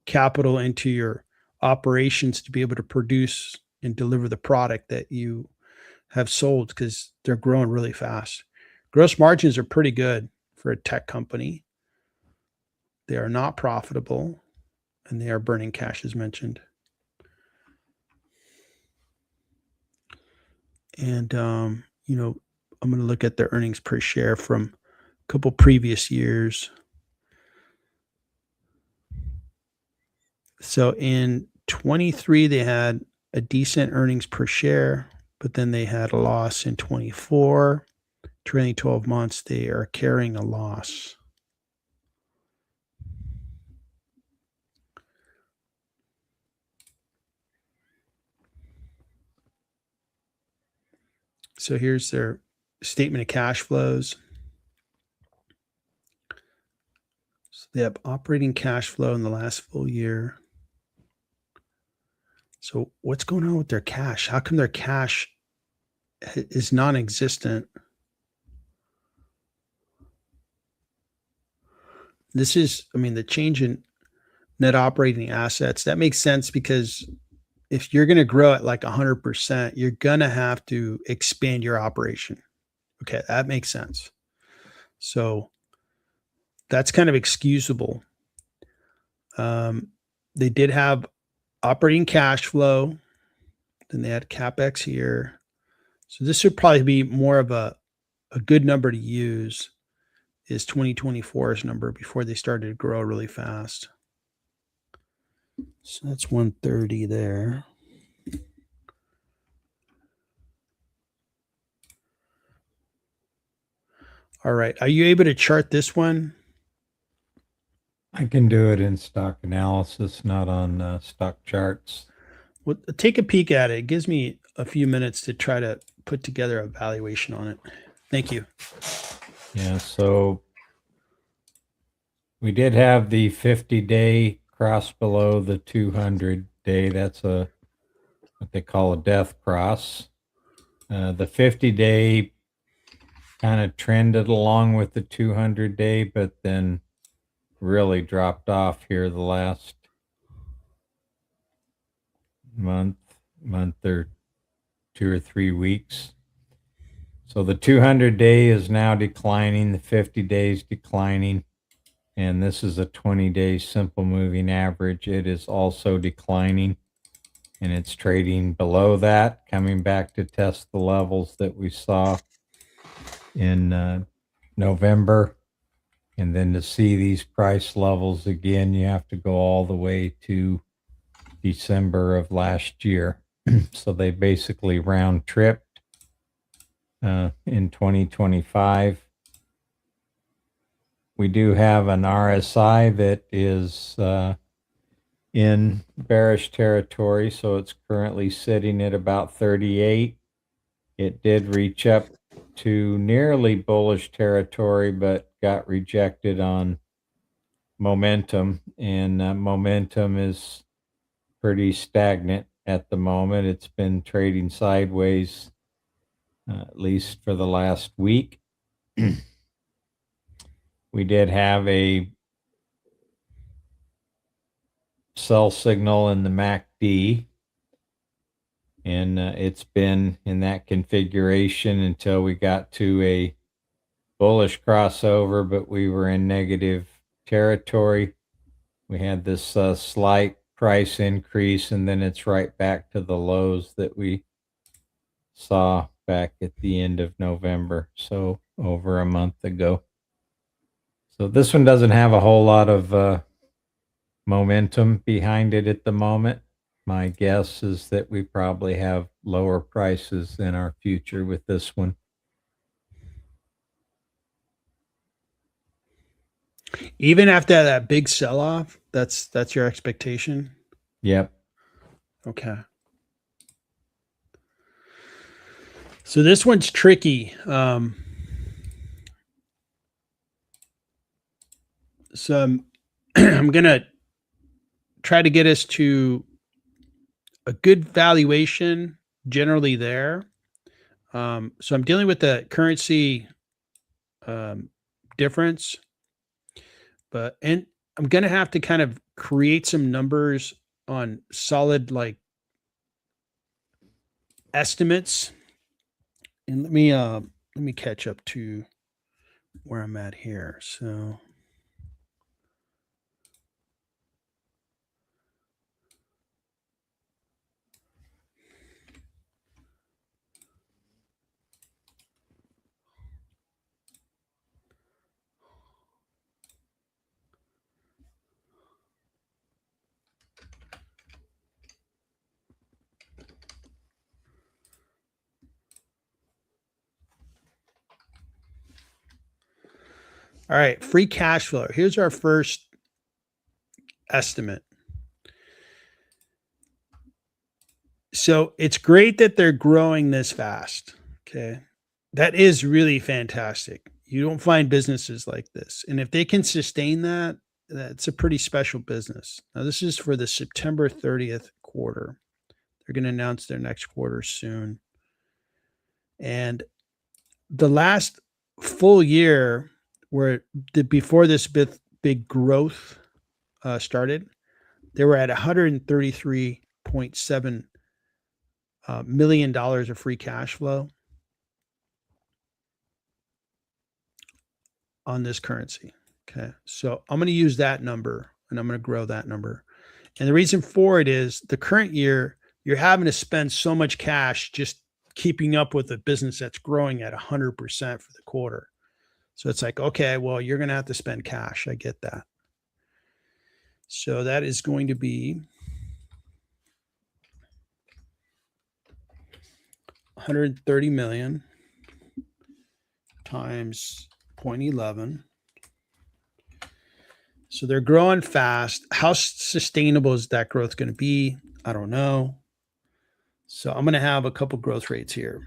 capital into your operations to be able to produce and deliver the product that you have sold because they're growing really fast. Gross margins are pretty good for a tech company. They are not profitable and they are burning cash as mentioned. And, you know, I'm going to look at their earnings per share from a couple previous years. So in 23, they had a decent earnings per share, but then they had a loss in 24. Trailing 12 months, they are carrying a loss. So here's their statement of cash flows. So they have operating cash flow in the last full year. So what's going on with their cash? How come their cash is non-existent? This is, I mean, the change in net operating assets, that makes sense because if you're going to grow at like 100%, you're going to have to expand your operation. Okay, that makes sense. So that's kind of excusable. They did have operating cash flow, then they had CapEx here. So this would probably be more of a good number to use is 2024's number before they started to grow really fast. So that's 130 there. All right. Are you able to chart this one? I can do it in stock analysis, not on stock charts. Well, take a peek at it. It gives me a few minutes to try to put together a valuation on it. Thank you. Yeah, so we did have the 50-day cross below the 200-day. That's what they call a death cross. The 50-day kind of trended along with the 200-day, but then really dropped off here the last month or 2 or 3 weeks. So the 200-day is now declining, the 50 days declining, and this is a 20-day simple moving average. It is also declining, and it's trading below that, coming back to test the levels that we saw in November. And then to see these price levels again, you have to go all the way to December of last year. So they basically round tripped in 2025. We do have an RSI that is in bearish territory, so it's currently sitting at about 38. It did reach up to nearly bullish territory, but got rejected on momentum, and momentum is pretty stagnant at the moment. It's been trading sideways at least for the last week. We did have a sell signal in the MACD, and it's been in that configuration until we got to a bullish crossover, but we were in negative territory. We had this slight price increase, and then it's right back to the lows that we saw back at the end of November, so over a month ago. So this one doesn't have a whole lot of momentum behind it at the moment. My guess is that we probably have lower prices in our future with this one. Even after that big sell-off, that's your expectation? Yep. Okay. So this one's tricky. So I'm going to try to get us to a good valuation generally there. So I'm dealing with the currency difference, and I'm going to have to kind of create some numbers on solid like estimates. And let me catch up to where I'm at here. So all right, free cash flow. Here's our first estimate. So it's great that they're growing this fast. Okay. That is really fantastic. You don't find businesses like this. And if they can sustain that, that's a pretty special business. Now, this is for the September 30th quarter. They're going to announce their next quarter soon. And the last full year before this big growth started, they were at $133.7 million of free cash flow on this currency. Okay. So I'm going to use that number and I'm going to grow that number. And the reason for it is the current year, you're having to spend so much cash just keeping up with a business that's growing at 100% for the quarter. So it's like, okay, well, you're going to have to spend cash. I get that. So that is going to be $130 million times 0.11. So they're growing fast. How sustainable is that growth going to be? I don't know. So I'm going to have a couple growth rates here.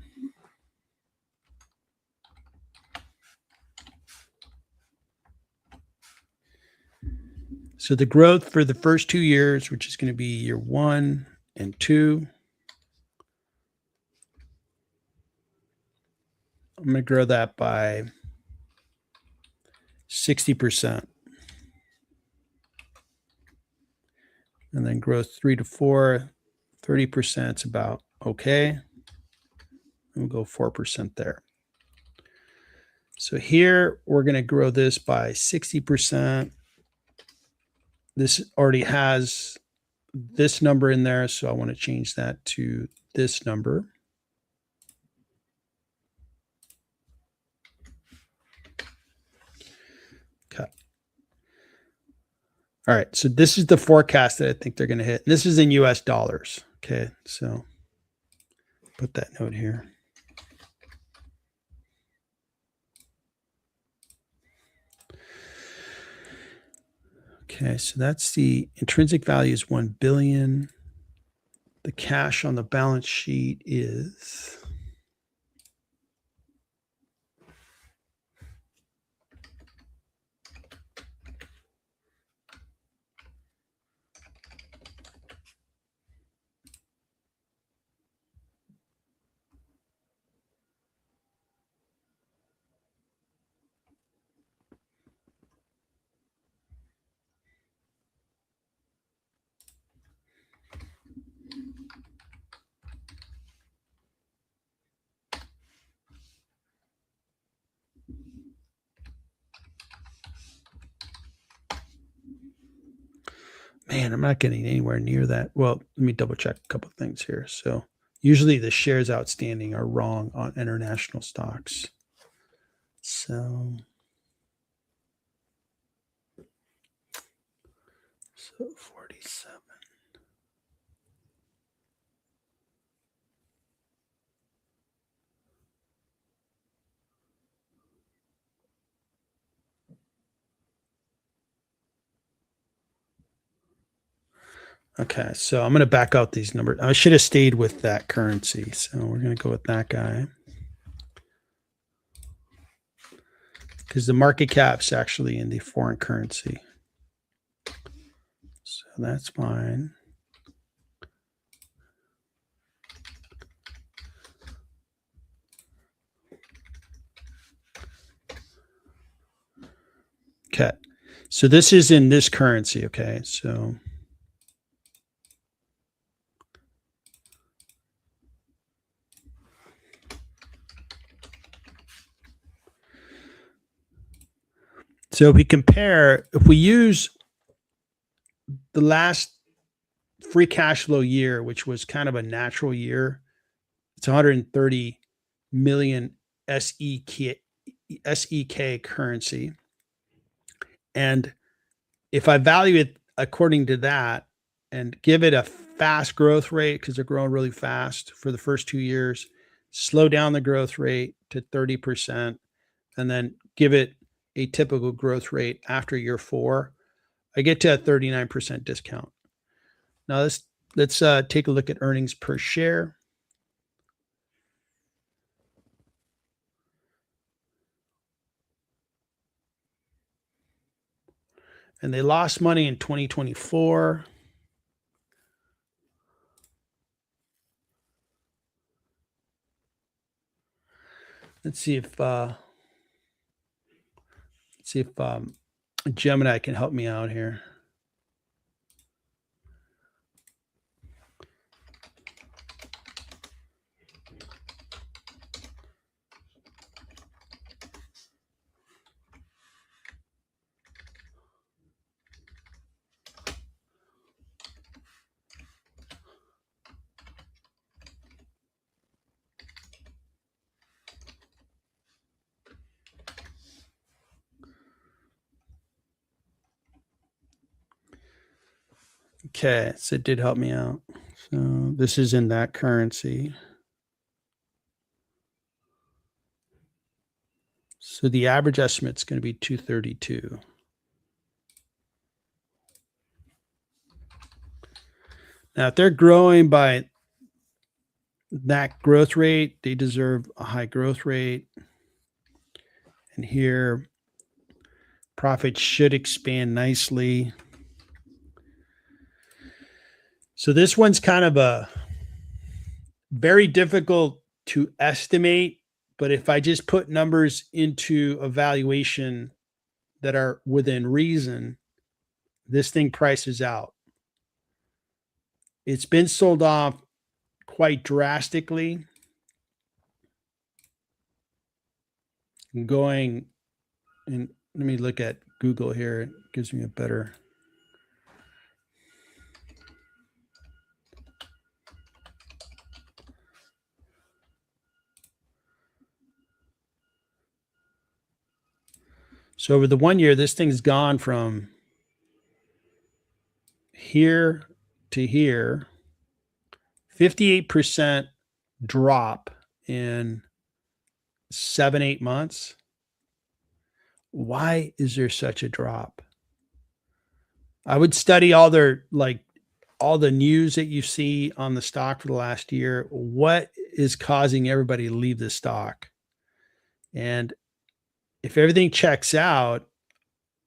So the growth for the first 2 years, which is going to be year 1 and 2, I'm going to grow that by 60%. And then growth 3 to 4, 30%. It's about okay. We'll go 4% there. So here we're going to grow this by 60%. This already has this number in there, so I want to change that to this number. All right, so this is the forecast that I think they're going to hit. This is in US dollars. Okay, so put that note here. Okay, so that's the intrinsic value is 1 billion. The cash on the balance sheet is man, I'm not getting anywhere near that. Well, let me double check a couple of things here. So usually the shares outstanding are wrong on international stocks. So 47. Okay, so I'm going to back out these numbers. I should have stayed with that currency. So we're going to go with that guy. Because the market cap's actually in the foreign currency. So that's fine. Okay, so this is in this currency. Okay, so if we compare, if we use the last free cash flow year, which was kind of a natural year, it's 130 million SEK currency. And if I value it according to that and give it a fast growth rate, because they're growing really fast for the first 2 years, slow down the growth rate to 30%, and then give it a typical growth rate after year 4, I get to a 39% discount. Now let's take a look at earnings per share. And they lost money in 2024. Let's see if Gemini can help me out here. Okay, so it did help me out. So this is in that currency. So the average estimate is going to be 232. Now, if they're growing by that growth rate, they deserve a high growth rate. And here, profit should expand nicely. So this one's kind of a very difficult to estimate, but if I just put numbers into a valuation that are within reason, this thing prices out. It's been sold off quite drastically. Going, and let me look at Google here. It gives me a better. So over the 1 year, this thing's gone from here to here, 58% drop in 7-8 months. Why is there such a drop? I would study all their, like, all the news that you see on the stock for the last year. What is causing everybody to leave the stock? And if everything checks out,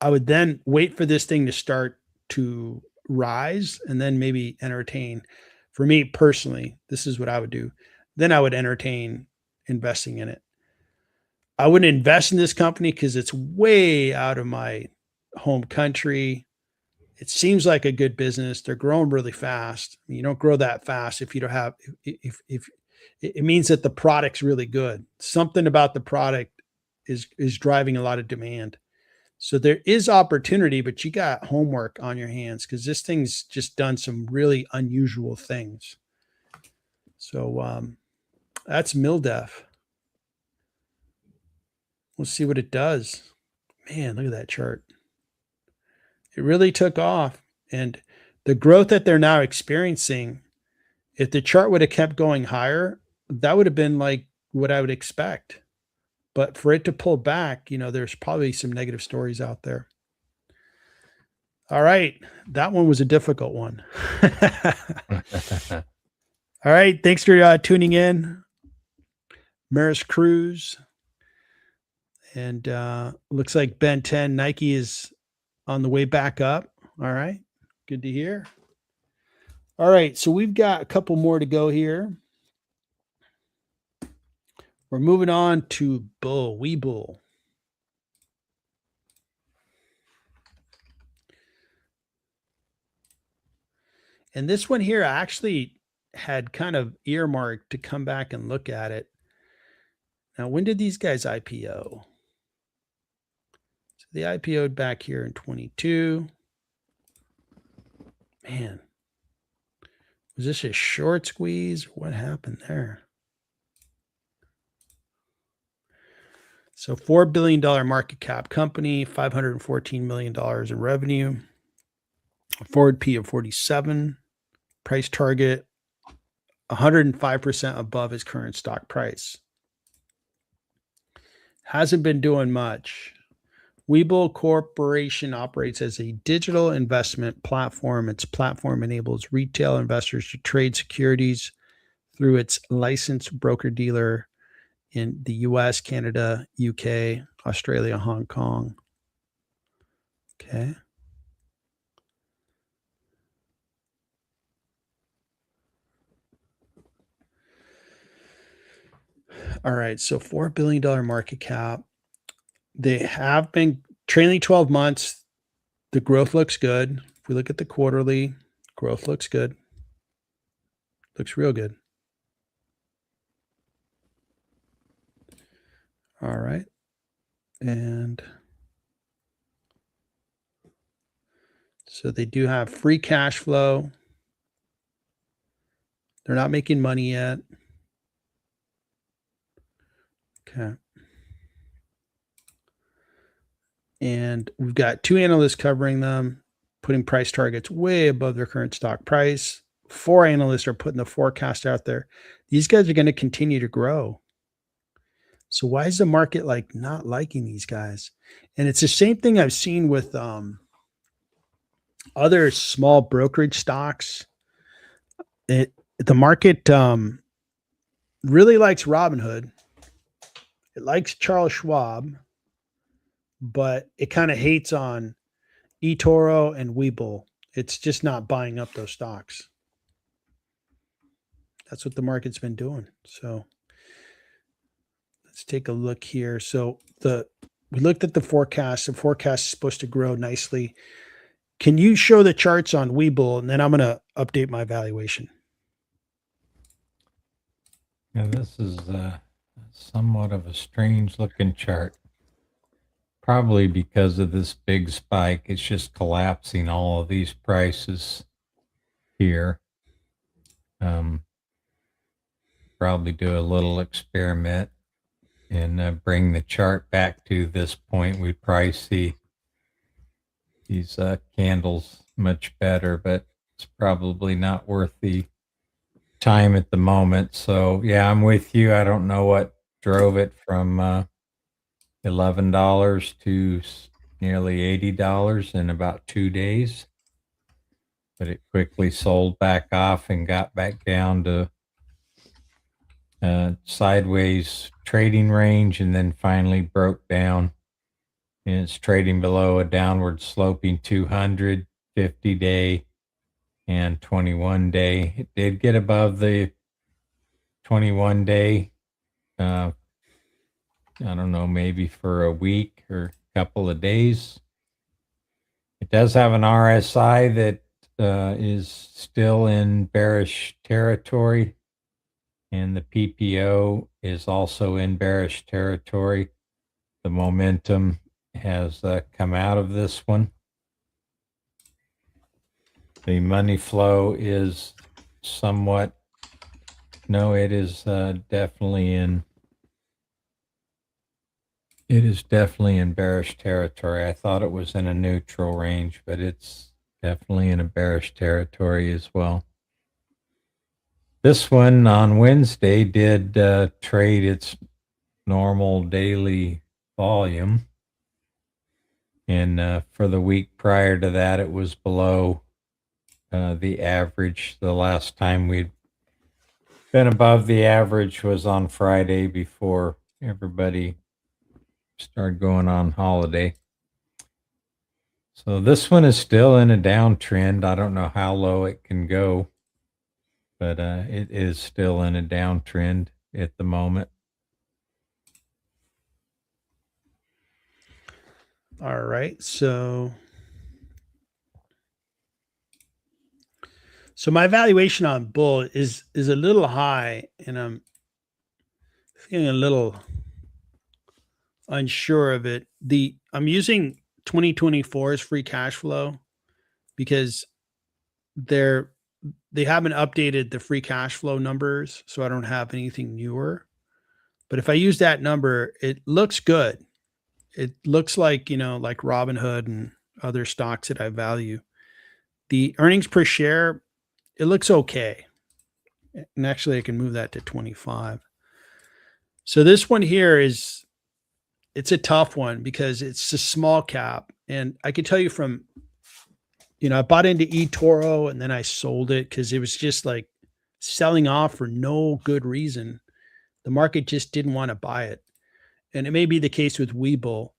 I would then wait for this thing to start to rise and then maybe entertain. For me personally, this is what I would do. Then I would entertain investing in it. I wouldn't invest in this company because it's way out of my home country. It seems like a good business. They're growing really fast. You don't grow that fast if you don't have, if it means that the product's really good. Something about the product is driving a lot of demand. So there is opportunity, but you got homework on your hands because this thing's just done some really unusual things. So that's MILDEF. We'll see what it does. Man, look at that chart. It really took off. And the growth that they're now experiencing, if the chart would have kept going higher, that would have been like what I would expect. But for it to pull back, there's probably some negative stories out there. All right. That one was a difficult one. All right. Thanks for tuning in. Maris Cruz. And looks like Ben 10, Nike is on the way back up. All right. Good to hear. All right. So we've got a couple more to go here. We're moving on to Webull. And this one here, I actually had kind of earmarked to come back and look at it. Now, when did these guys IPO? So they IPO'd back here in 22. Man, was this a short squeeze? What happened there? So $4 billion market cap company, $514 million in revenue, a forward P of 47, price target 105% above his current stock price. Hasn't been doing much. Webull Corporation operates as a digital investment platform. Its platform enables retail investors to trade securities through its licensed broker-dealer in the US, Canada, UK, Australia, Hong Kong. Okay. All right. So $4 billion market cap. They have been trailing 12 months. The growth looks good. If we look at the quarterly, growth looks good. Looks real good. All right. And so they do have free cash flow. They're not making money yet. Okay. And we've got 2 analysts covering them, putting price targets way above their current stock price. 4 analysts are putting the forecast out there. These guys are going to continue to grow. So why is the market not liking these guys? And it's the same thing I've seen with other small brokerage stocks. The market really likes Robinhood. It likes Charles Schwab, but it kind of hates on eToro and Webull. It's just not buying up those stocks. That's what the market's been doing. So let's take a look here. So we looked at the forecast. The forecast is supposed to grow nicely. Can you show the charts on Webull, and then I'm going to update my valuation? Yeah, this is somewhat of a strange looking chart. Probably because of this big spike. It's just collapsing all of these prices here. Probably do a little experiment and bring the chart back to this point. We probably see these candles much better, but it's probably not worth the time at the moment. So yeah, I'm with you. I don't know what drove it from $11 to nearly $80 in about 2 days, but it quickly sold back off and got back down to sideways trading range, and then finally broke down, and it's trading below a downward sloping 200, 50-day, and 21-day. It did get above the 21-day. I don't know, maybe for a week or a couple of days. It does have an RSI that is still in bearish territory, and the PPO is also in bearish territory. The momentum has come out of this one. The money flow is somewhat, no, it is definitely in bearish territory. I thought it was in a neutral range, but it's definitely in a bearish territory as well. This one on Wednesday did trade its normal daily volume. And for the week prior to that, it was below the average. The last time we'd been above the average was on Friday before everybody started going on holiday. So this one is still in a downtrend. I don't know how low it can go, but it is still in a downtrend at the moment. All right. So my valuation on Bull is a little high, and I'm feeling a little unsure of it. I'm using 2024's free cash flow because they haven't updated the free cash flow numbers, so I don't have anything newer. But if I use that number, it looks good. It looks like, like Robinhood and other stocks that I value. The earnings per share, it looks okay. And actually I can move that to 25. So this one here it's a tough one because it's a small cap. And I can tell you from, I bought into eToro and then I sold it because it was just like selling off for no good reason. The market just didn't want to buy it. And it may be the case with Webull.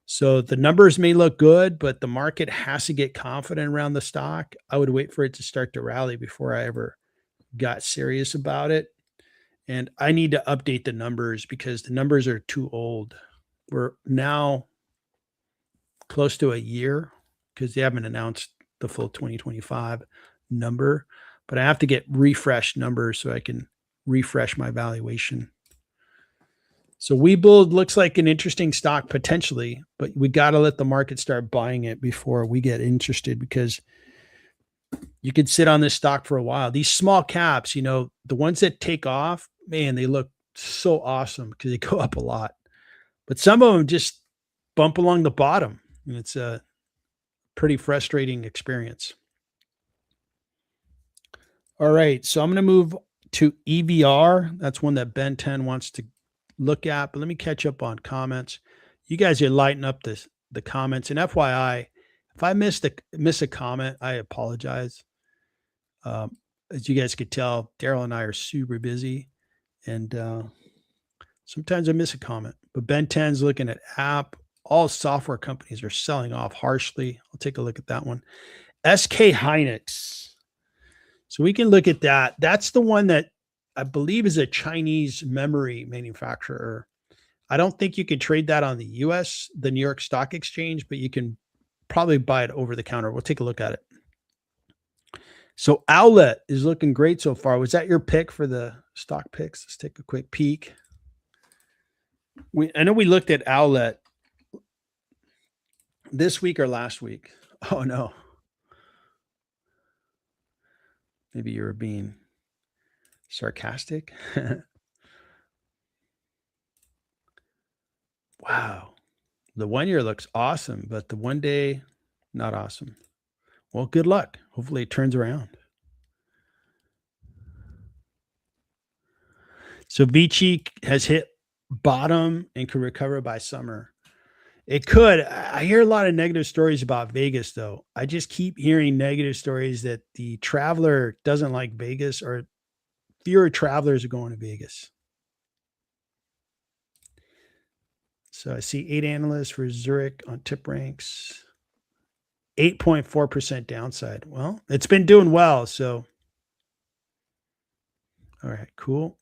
So the numbers may look good, but the market has to get confident around the stock. I would wait for it to start to rally before I ever got serious about it. And I need to update the numbers because the numbers are too old. We're now close to a year because they haven't announced the full 2025 number, but I have to get refreshed numbers so I can refresh my valuation. So Webull looks like an interesting stock potentially, but we got to let the market start buying it before we get interested because you could sit on this stock for a while. These small caps, the ones that take off, man, they look so awesome because they go up a lot. But some of them just bump along the bottom, and it's a pretty frustrating experience. All right, so I'm going to move to EVR. That's one that Ben 10 wants to look at, but let me catch up on comments. You guys are lighting up the comments. And FYI, if I miss a comment, I apologize. As you guys could tell, Daryl and I are super busy, and sometimes I miss a comment. But Ben 10's looking at app. All software companies are selling off harshly. I'll take a look at that one. SK Hynix. So we can look at that. That's the one that I believe is a Chinese memory manufacturer. I don't think you can trade that on the New York Stock Exchange, but you can probably buy it over the counter. We'll take a look at it. So Owlet is looking great so far. Was that your pick for the stock picks? Let's take a quick peek. I know we looked at Owlet this week or last week. Oh no. Maybe you were being sarcastic. Wow. The 1 year looks awesome, but the 1 day, not awesome. Well, good luck. Hopefully it turns around. So VICI has hit bottom and could recover by summer. It could. I hear a lot of negative stories about Vegas, though. I just keep hearing negative stories that the traveler doesn't like Vegas, or fewer travelers are going to Vegas. So I see 8 analysts for Zurich on tip ranks. 8.4% downside. Well, it's been doing well. So, all right, cool.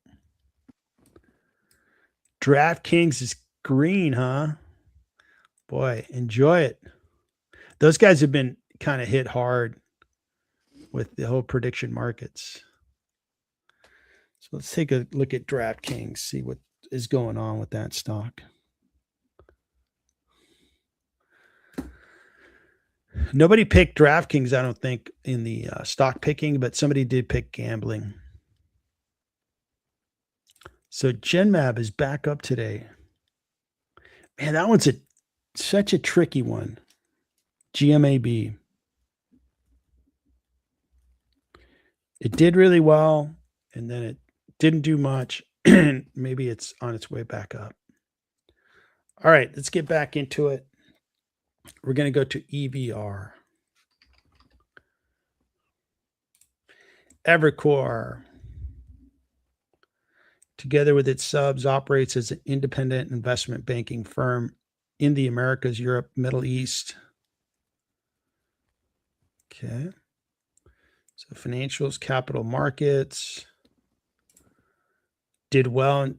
DraftKings is green, huh? Boy, enjoy it. Those guys have been kind of hit hard with the whole prediction markets. So let's take a look at DraftKings, see what is going on with that stock. Nobody picked DraftKings, I don't think, in the stock picking, but somebody did pick gambling. So GenMab is back up today. Man, that one's such a tricky one. GMAB. It did really well, and then it didn't do much. Maybe it's on its way back up. All right, let's get back into it. We're going to go to EVR. Evercore, together with its subs, operates as an independent investment banking firm in the Americas, Europe, Middle East. Okay. So financials, capital markets, did well in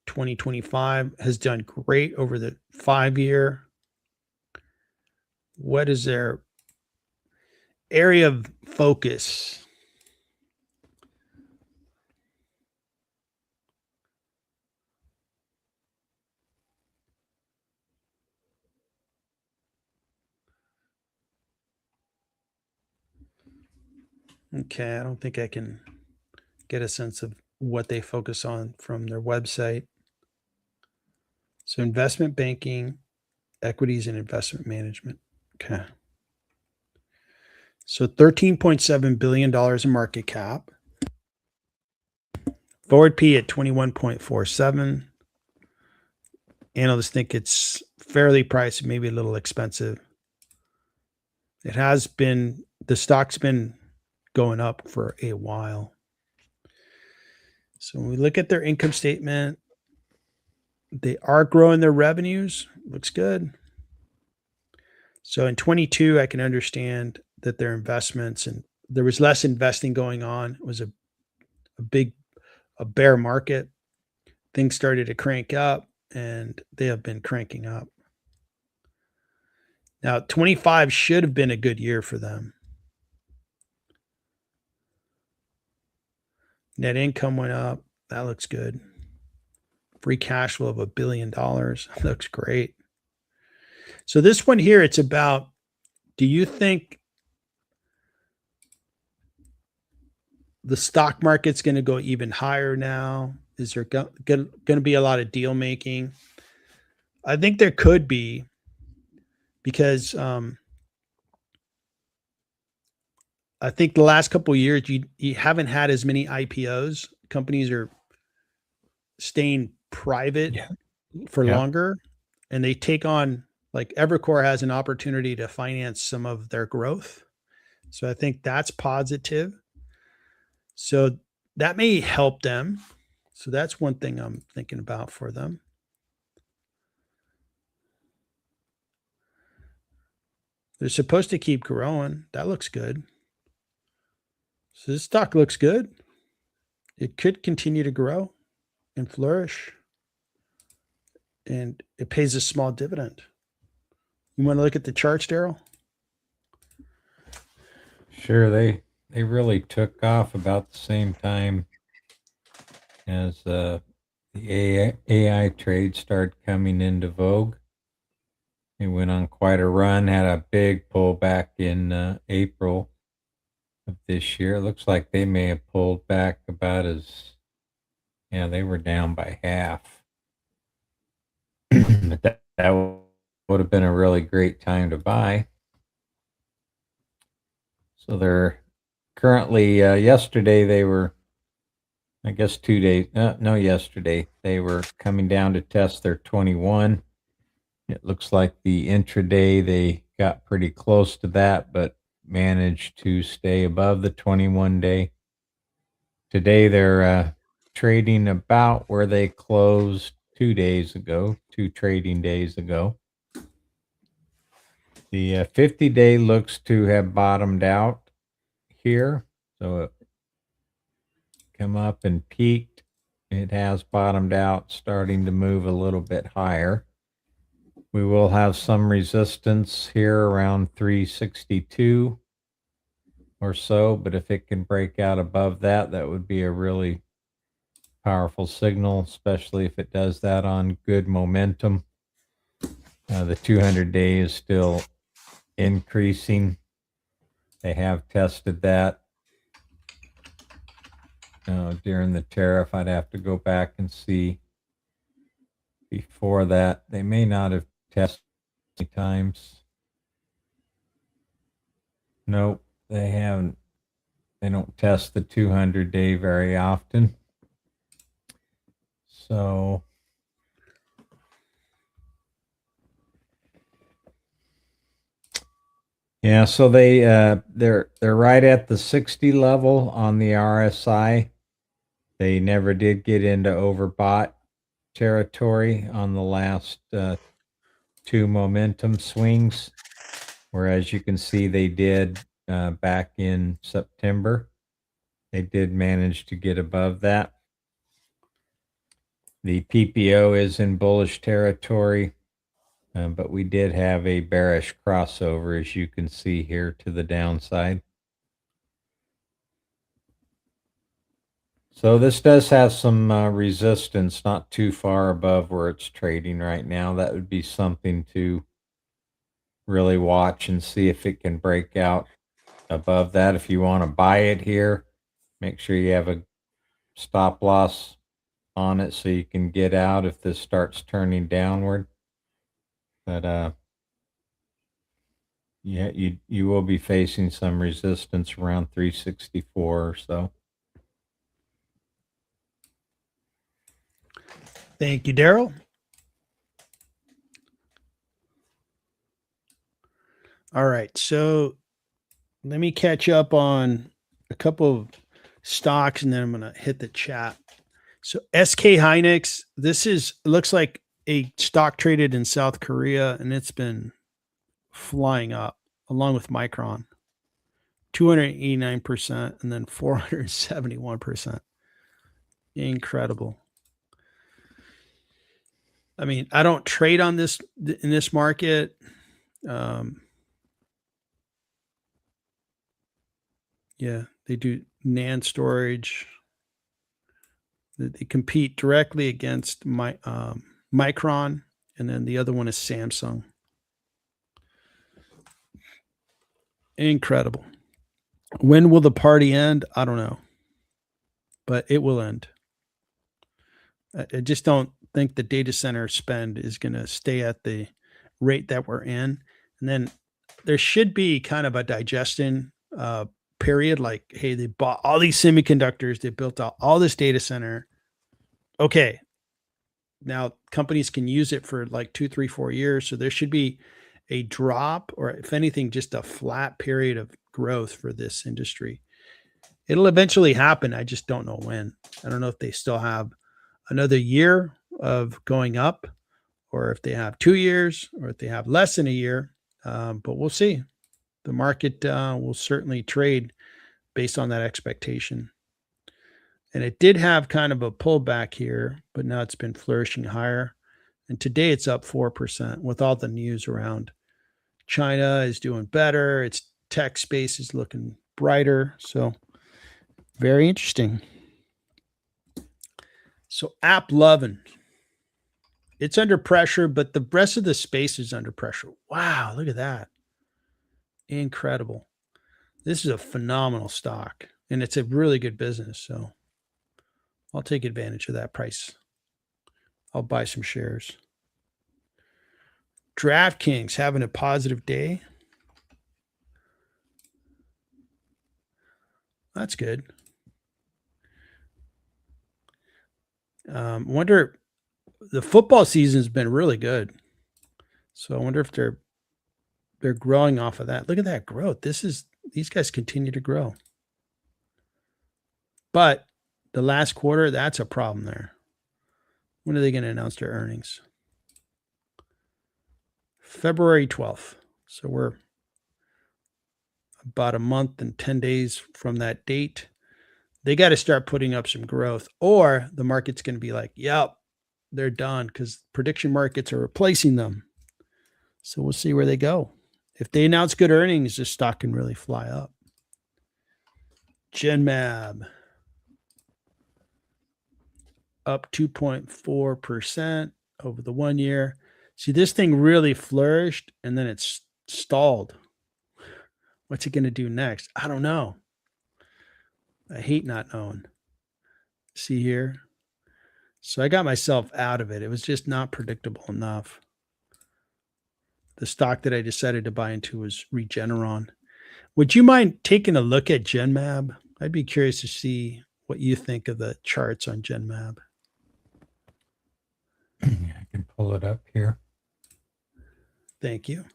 2025, has done great over the 5-year. What is their area of focus? Okay, I don't think I can get a sense of what they focus on from their website. So investment banking, equities, and investment management. Okay. So $13.7 billion in market cap. Forward P at 21.47. Analysts think it's fairly priced, maybe a little expensive. It has been, the stock's been going up for a while. So when we look at their income statement, they are growing their revenues. Looks good. So in 22, I can understand that their investments, and there was less investing going on. It was a bear market. Things started to crank up, and they have been cranking up. Now, 25 should have been a good year for them. Net income went up. That looks good. Free cash flow of $1 billion. Looks great. So this one here, it's about, do you think the stock market's going to go even higher now? Is there going to be a lot of deal making? I think there could be, because I think the last couple of years you haven't had as many IPOs. Companies are staying private for longer, and they take on, like Evercore has an opportunity to finance some of their growth. So I think that's positive. So that may help them. So that's one thing I'm thinking about for them. They're supposed to keep growing. That looks good. So this stock looks good. It could continue to grow and flourish. And it pays a small dividend. You want to look at the charts, Daryl? Sure, they really took off about the same time as the AI trade started coming into vogue. They went on quite a run, had a big pullback in April of this year. It looks like they may have pulled back about they were down by half. But that would have been a really great time to buy. So they're currently, yesterday they were, I guess 2 days, no, yesterday they were coming down to test their 21. It looks like the intraday they got pretty close to that, but managed to stay above the 21-day. Today they're trading about where they closed 2 days ago, 2 trading days ago. The 50-day looks to have bottomed out here. So it come up and peaked. It has bottomed out, starting to move a little bit higher. We will have some resistance here around 362 or so, but if it can break out above that, that would be a really powerful signal, especially if it does that on good momentum. The 200-day is still increasing. They have tested that during the tariff. I'd have to go back and see before that. They may not have tested many times. Nope, they haven't. They don't test the 200-day very often. So yeah, so they're right at the 60 level on the RSI. They never did get into overbought territory on the last 2 momentum swings, whereas you can see they did back in September. They did manage to get above that. The PPO is in bullish territory, but we did have a bearish crossover, as you can see here, to the downside. So this does have some resistance, not too far above where it's trading right now. That would be something to really watch and see if it can break out above that. If you want to buy it here, make sure you have a stop loss on it so you can get out if this starts turning downward. But yeah, you will be facing some resistance around 364 or so. Thank you, Daryl. All right, so let me catch up on a couple of stocks, and then I'm going to hit the chat. So SK Hynix, looks like a stock traded in South Korea, and it's been flying up along with Micron, 289% and then 471%. Incredible. I mean, I don't trade on this in this market. Yeah, they do NAND storage. They compete directly against Micron, and then the other one is Samsung. Incredible. When will the party end? I don't know, but it will end. I just don't think the data center spend is going to stay at the rate that we're in. And then there should be kind of a digestion period, like, hey, they bought all these semiconductors, they built out all this data center. Okay, now companies can use it for like 2, 3, 4 years. So there should be a drop, or if anything, just a flat period of growth for this industry. It'll eventually happen. I just don't know when. I don't know if they still have another year of going up, or if they have 2 years, or if they have less than a year. But we'll see. The market will certainly trade based on that expectation. And it did have kind of a pullback here, but now it's been flourishing higher. And today it's up 4% with all the news around. China is doing better. Its tech space is looking brighter. So very interesting. So AppLovin, it's under pressure, but the rest of the space is under pressure. Wow, look at that. Incredible. This is a phenomenal stock, and it's a really good business. So I'll take advantage of that price. I'll buy some shares. DraftKings having a positive day. That's good. Wonder, the football season's been really good. So I wonder if they're growing off of that. Look at that growth. These guys continue to grow. But the last quarter, that's a problem there. When are they going to announce their earnings? February 12th. So we're about a month and 10 days from that date. They got to start putting up some growth, or the market's going to be like, yep, they're done, because prediction markets are replacing them. So we'll see where they go. If they announce good earnings, the stock can really fly up. GenMab up 2.4% over the 1 year. See, this thing really flourished and then it's stalled. What's it going to do next? I don't know. I hate not knowing. See here? So I got myself out of it. It was just not predictable enough. The stock that I decided to buy into was Regeneron. Would you mind taking a look at GenMab? I'd be curious to see what you think of the charts on GenMab. I can pull it up here. Thank you.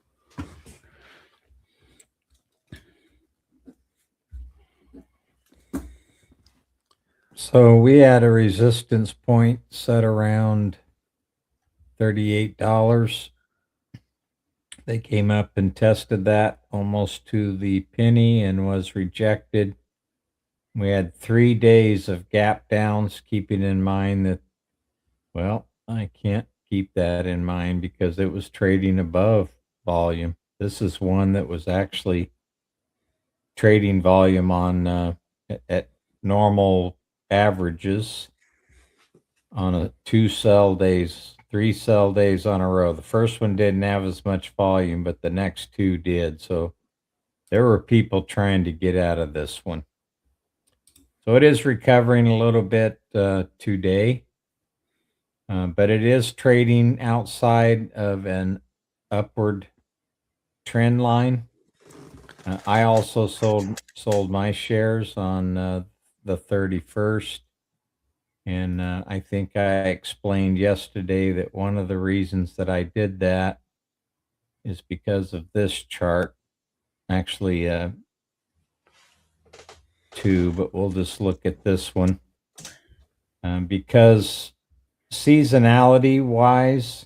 So we had a resistance point set around $38. They came up and tested that almost to the penny and was rejected. We had 3 days of gap downs, keeping in mind that, well, I can't keep that in mind because it was trading above volume. This is one that was actually trading volume on at normal averages on a 2 sell days, 3 sell days on a row. The first one didn't have as much volume, but the next 2 did. So there were people trying to get out of this one. So it is recovering a little bit today, but it is trading outside of an upward trend line. I also sold my shares on the 31st. And I think I explained yesterday that one of the reasons that I did that is because of this chart. Actually, two, but we'll just look at this one. Because seasonality-wise,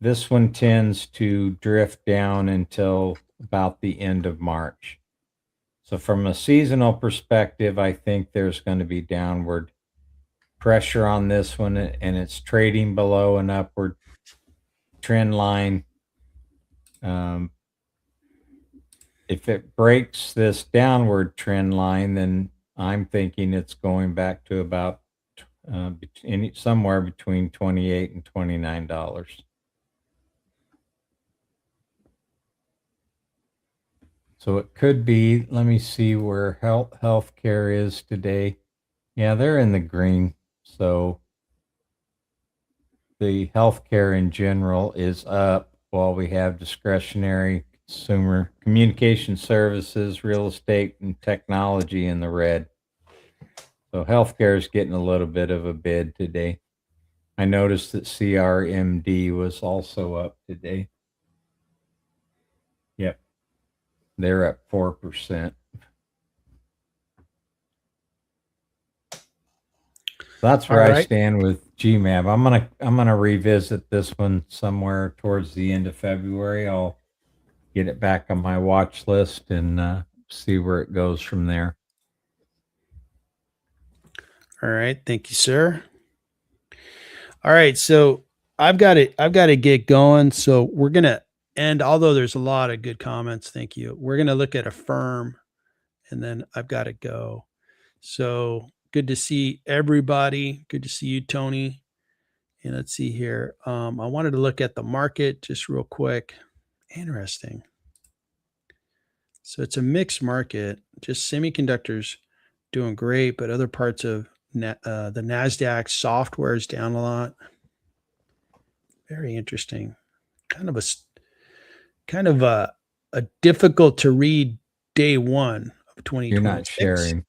this one tends to drift down until about the end of March. So from a seasonal perspective, I think there's going to be downward pressure on this one, and it's trading below an upward trend line. If it breaks this downward trend line, then I'm thinking it's going back to about somewhere between $28 and $29. So it could be, let me see where healthcare is today. Yeah, they're in the green. So the healthcare in general is up, while we have discretionary, consumer, communication services, real estate, and technology in the red. So healthcare is getting a little bit of a bid today. I noticed that CRMD was also up today. Yep. They're up 4%. That's where I stand with GMAB. I'm gonna revisit this one somewhere towards the end of February. I'll get it back on my watch list and see where it goes from there. All right, thank you, sir. All right, so I've got to get going. So we're gonna end, although there's a lot of good comments. Thank you. We're gonna look at Affirm, and then I've got to go. So good to see everybody. Good to see you, Tony. And let's see here. I wanted to look at the market just real quick. Interesting. So it's a mixed market. Just semiconductors doing great, but other parts of the NASDAQ software is down a lot. Very interesting. Kind of a difficult to read day one of 2026. You're not sharing.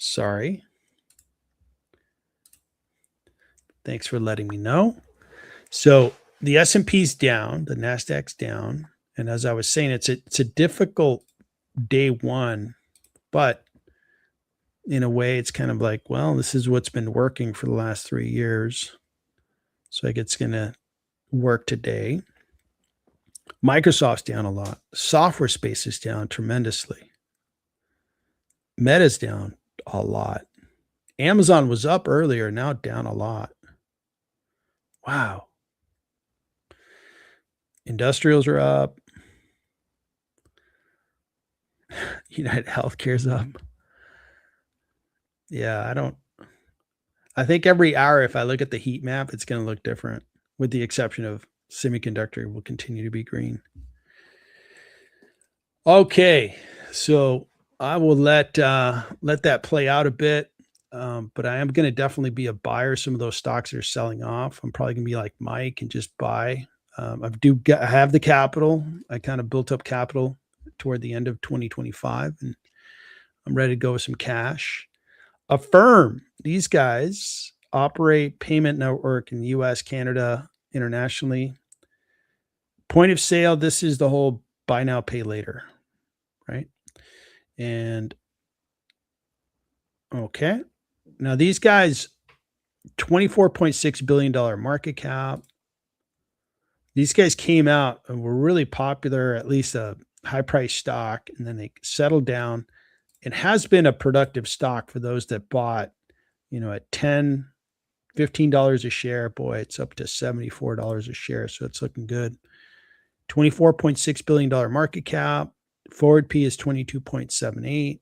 Sorry. Thanks for letting me know. So the S&P's down, the Nasdaq's down, and as I was saying, it's a difficult day one, but in a way, it's kind of like, well, this is what's been working for the last 3 years, so I guess it's going to work today. Microsoft's down a lot. Software space is down tremendously. Meta's down a lot. Amazon was up earlier, now down a lot. Wow. Industrials are up. United Healthcare's up. Yeah, I think every hour, if I look at the heat map, it's going to look different, with the exception of semiconductor will continue to be green. Okay, so I will let that play out a bit, but I am going to definitely be a buyer. Some of those stocks are selling off. I'm probably going to be like Mike and just buy. I have the capital. I kind of built up capital toward the end of 2025, and I'm ready to go with some cash. Affirm, these guys operate payment network in the US, Canada, internationally. Point of sale, this is the whole buy now, pay later, right? And okay. Now these guys, $24.6 billion market cap. These guys came out and were really popular, at least a high price stock, and then they settled down. It has been a productive stock for those that bought, at $10, $15 a share. Boy, it's up to $74 a share, so it's looking good. $24.6 billion market cap. Forward P is 22.78.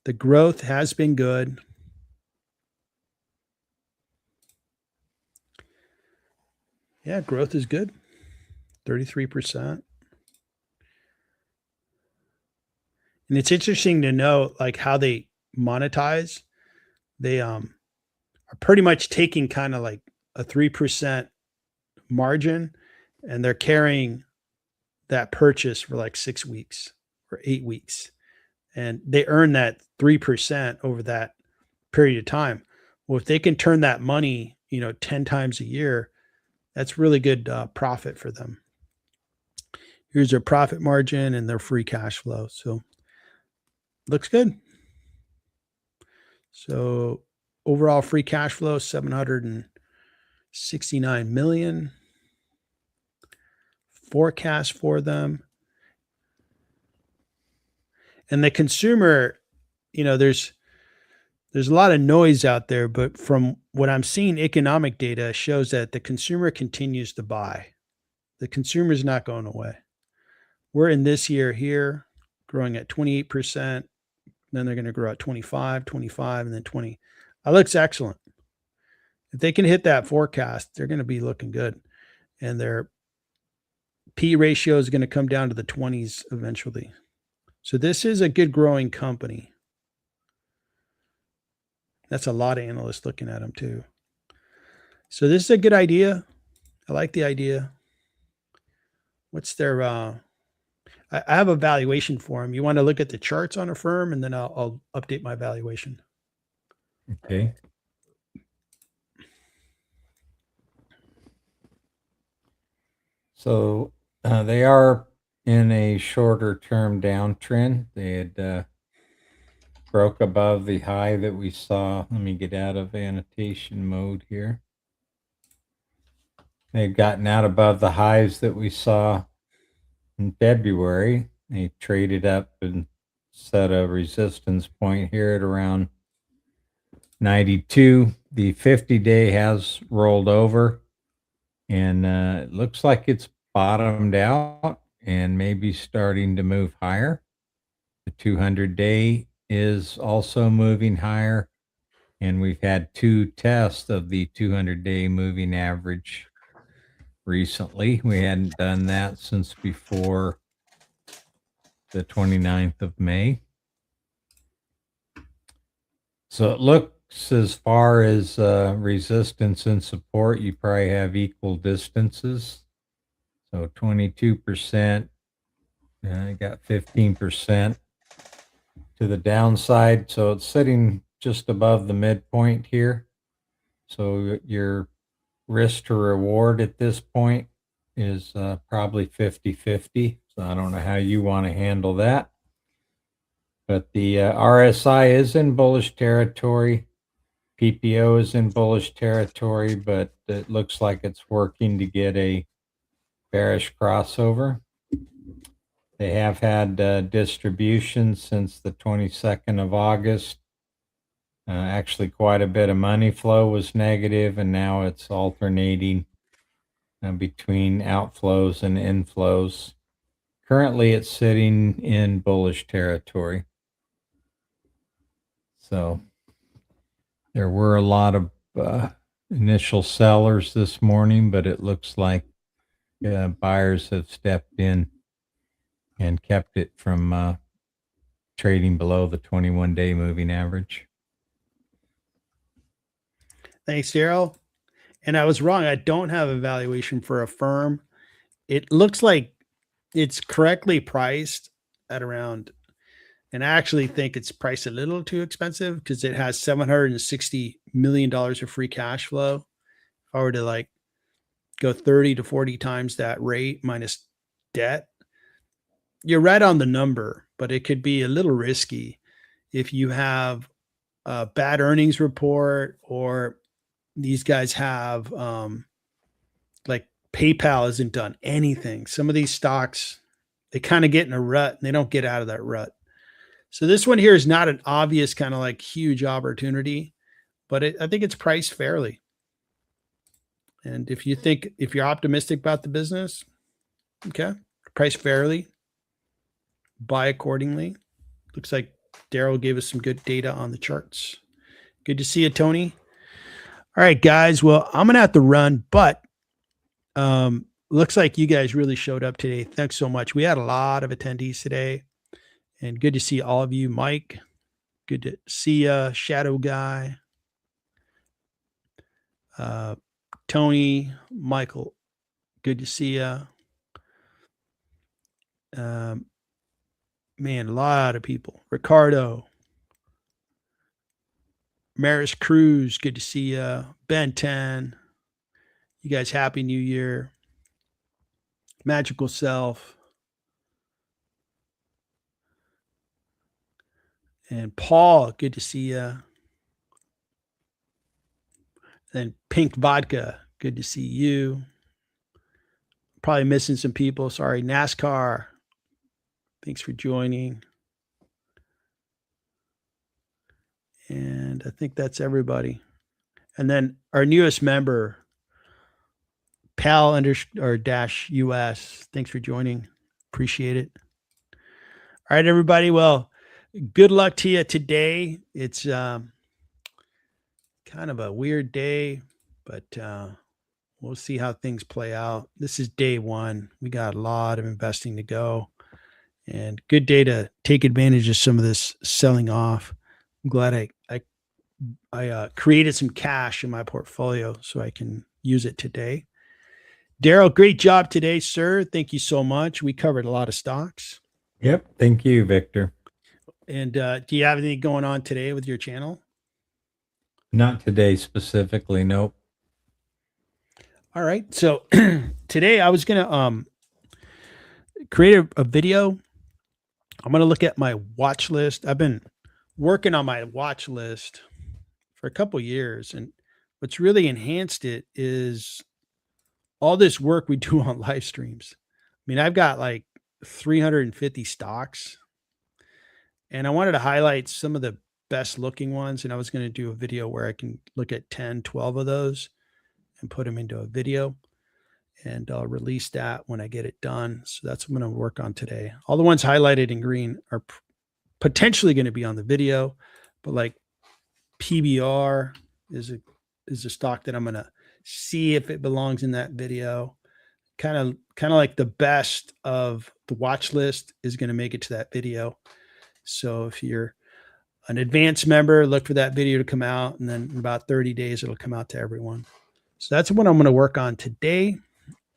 The growth has been good. Yeah, growth is good. 33%. And it's interesting to know like how they monetize. They are pretty much taking kind of like a 3% margin, and they're carrying that purchase for like 6 weeks or 8 weeks. And they earn that 3% over that period of time. Well, if they can turn that money, 10 times a year, that's really good profit for them. Here's their profit margin and their free cash flow. So looks good. So overall free cash flow, 769 million. Forecast for them. And the consumer, there's a lot of noise out there, but from what I'm seeing, economic data shows that the consumer continues to buy. The consumer is not going away. We're in this year here, growing at 28%. Then they're going to grow at 25, and then 20. That looks excellent. If they can hit that forecast, they're going to be looking good. And their P ratio is going to come down to the 20s eventually. So this is a good growing company. That's a lot of analysts looking at them too. So this is a good idea. I like the idea. What's their I have a valuation for them. You want to look at the charts on Affirm, and then I'll update my valuation. Okay. So they are in a shorter term downtrend. They had broke above the high that we saw. Let me get out of annotation mode here. They've gotten out above the highs that we saw in February. They traded up and set a resistance point here at around 92. The 50-day has rolled over, and it looks like it's bottomed out and maybe starting to move higher. The 200-day is also moving higher, and we've had 2 tests of the 200-day moving average recently. We hadn't done that since before the 29th of May. So it looks, as far as resistance and support, you probably have equal distances. So 22%, I got 15% to the downside. So it's sitting just above the midpoint here. So your risk to reward at this point is probably 50-50. So I don't know how you want to handle that. But the RSI is in bullish territory. PPO is in bullish territory, but it looks like it's working to get a bearish crossover. They have had distribution since the 22nd of August. Actually, quite a bit of money flow was negative, and now it's alternating between outflows and inflows. Currently, it's sitting in bullish territory. So there were a lot of initial sellers this morning, but it looks like buyers have stepped in and kept it from trading below the 21-day moving average. Thanks, Daryl. And I was wrong. I don't have a valuation for Affirm. It looks like it's correctly priced at around, and I actually think it's priced a little too expensive because it has $760 million of free cash flow. If I were to like go 30 to 40 times that rate minus debt, you're right on the number, but it could be a little risky if you have a bad earnings report, or these guys have like PayPal hasn't done anything. Some of these stocks, they kind of get in a rut and they don't get out of that rut. So this one here is not an obvious kind of like huge opportunity, but I think it's priced fairly. And if you're optimistic about the business, okay, price fairly, buy accordingly. Looks like Daryl gave us some good data on the charts. Good to see you, Tony. All right, guys. Well, I'm going to have to run, but looks like you guys really showed up today. Thanks so much. We had a lot of attendees today, and good to see all of you. Mike, good to see you. Shadow Guy, Tony, Michael, good to see you. Man, a lot of people. Ricardo, Maris Cruz, good to see you. Ben 10, you guys, happy new year. Magical Self. And Paul, good to see you. And Pink Vodka, good to see you. Probably missing some people. Sorry. NASCAR, thanks for joining. And I think that's everybody. And then our newest member, PAL_US, thanks for joining. Appreciate it. All right, everybody. Well, good luck to you today. It's kind of a weird day, but we'll see how things play out. This is day one. We got a lot of investing to go, and good day to take advantage of some of this selling off. I'm glad I created some cash in my portfolio so I can use it today. Daryl, great job today, sir. Thank you so much. We covered a lot of stocks. Yep. Thank you, Victor. And do you have anything going on today with your channel? Not today specifically. Nope. All right. So today I was going to create a video. I'm going to look at my watch list. I've been working on my watch list for a couple years, and what's really enhanced it is all this work we do on live streams. I mean, I've got like 350 stocks, and I wanted to highlight some of the best looking ones. And I was going to do a video where I can look at 10, 12 of those and put them into a video, and I'll release that when I get it done. So that's what I'm going to work on today. All the ones highlighted in green are potentially going to be on the video, but like PBR is a stock that I'm going to see if it belongs in that video. Kind of like the best of the watch list is going to make it to that video. So if you're an advanced member, look for that video to come out, and then in about 30 days, it'll come out to everyone. So that's what I'm going to work on today,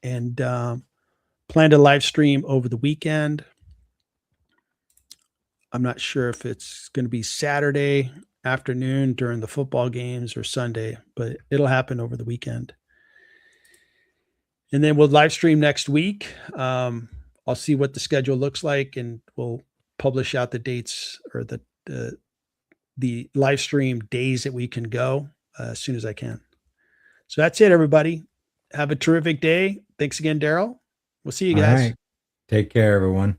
and plan to live stream over the weekend. I'm not sure if it's going to be Saturday afternoon during the football games or Sunday, but it'll happen over the weekend. And then we'll live stream next week. I'll see what the schedule looks like, and we'll publish out the dates or the live stream days that we can go as soon as I can. So that's it, everybody. Have a terrific day. Thanks again, Daryl. We'll see you guys. All right. Take care, everyone.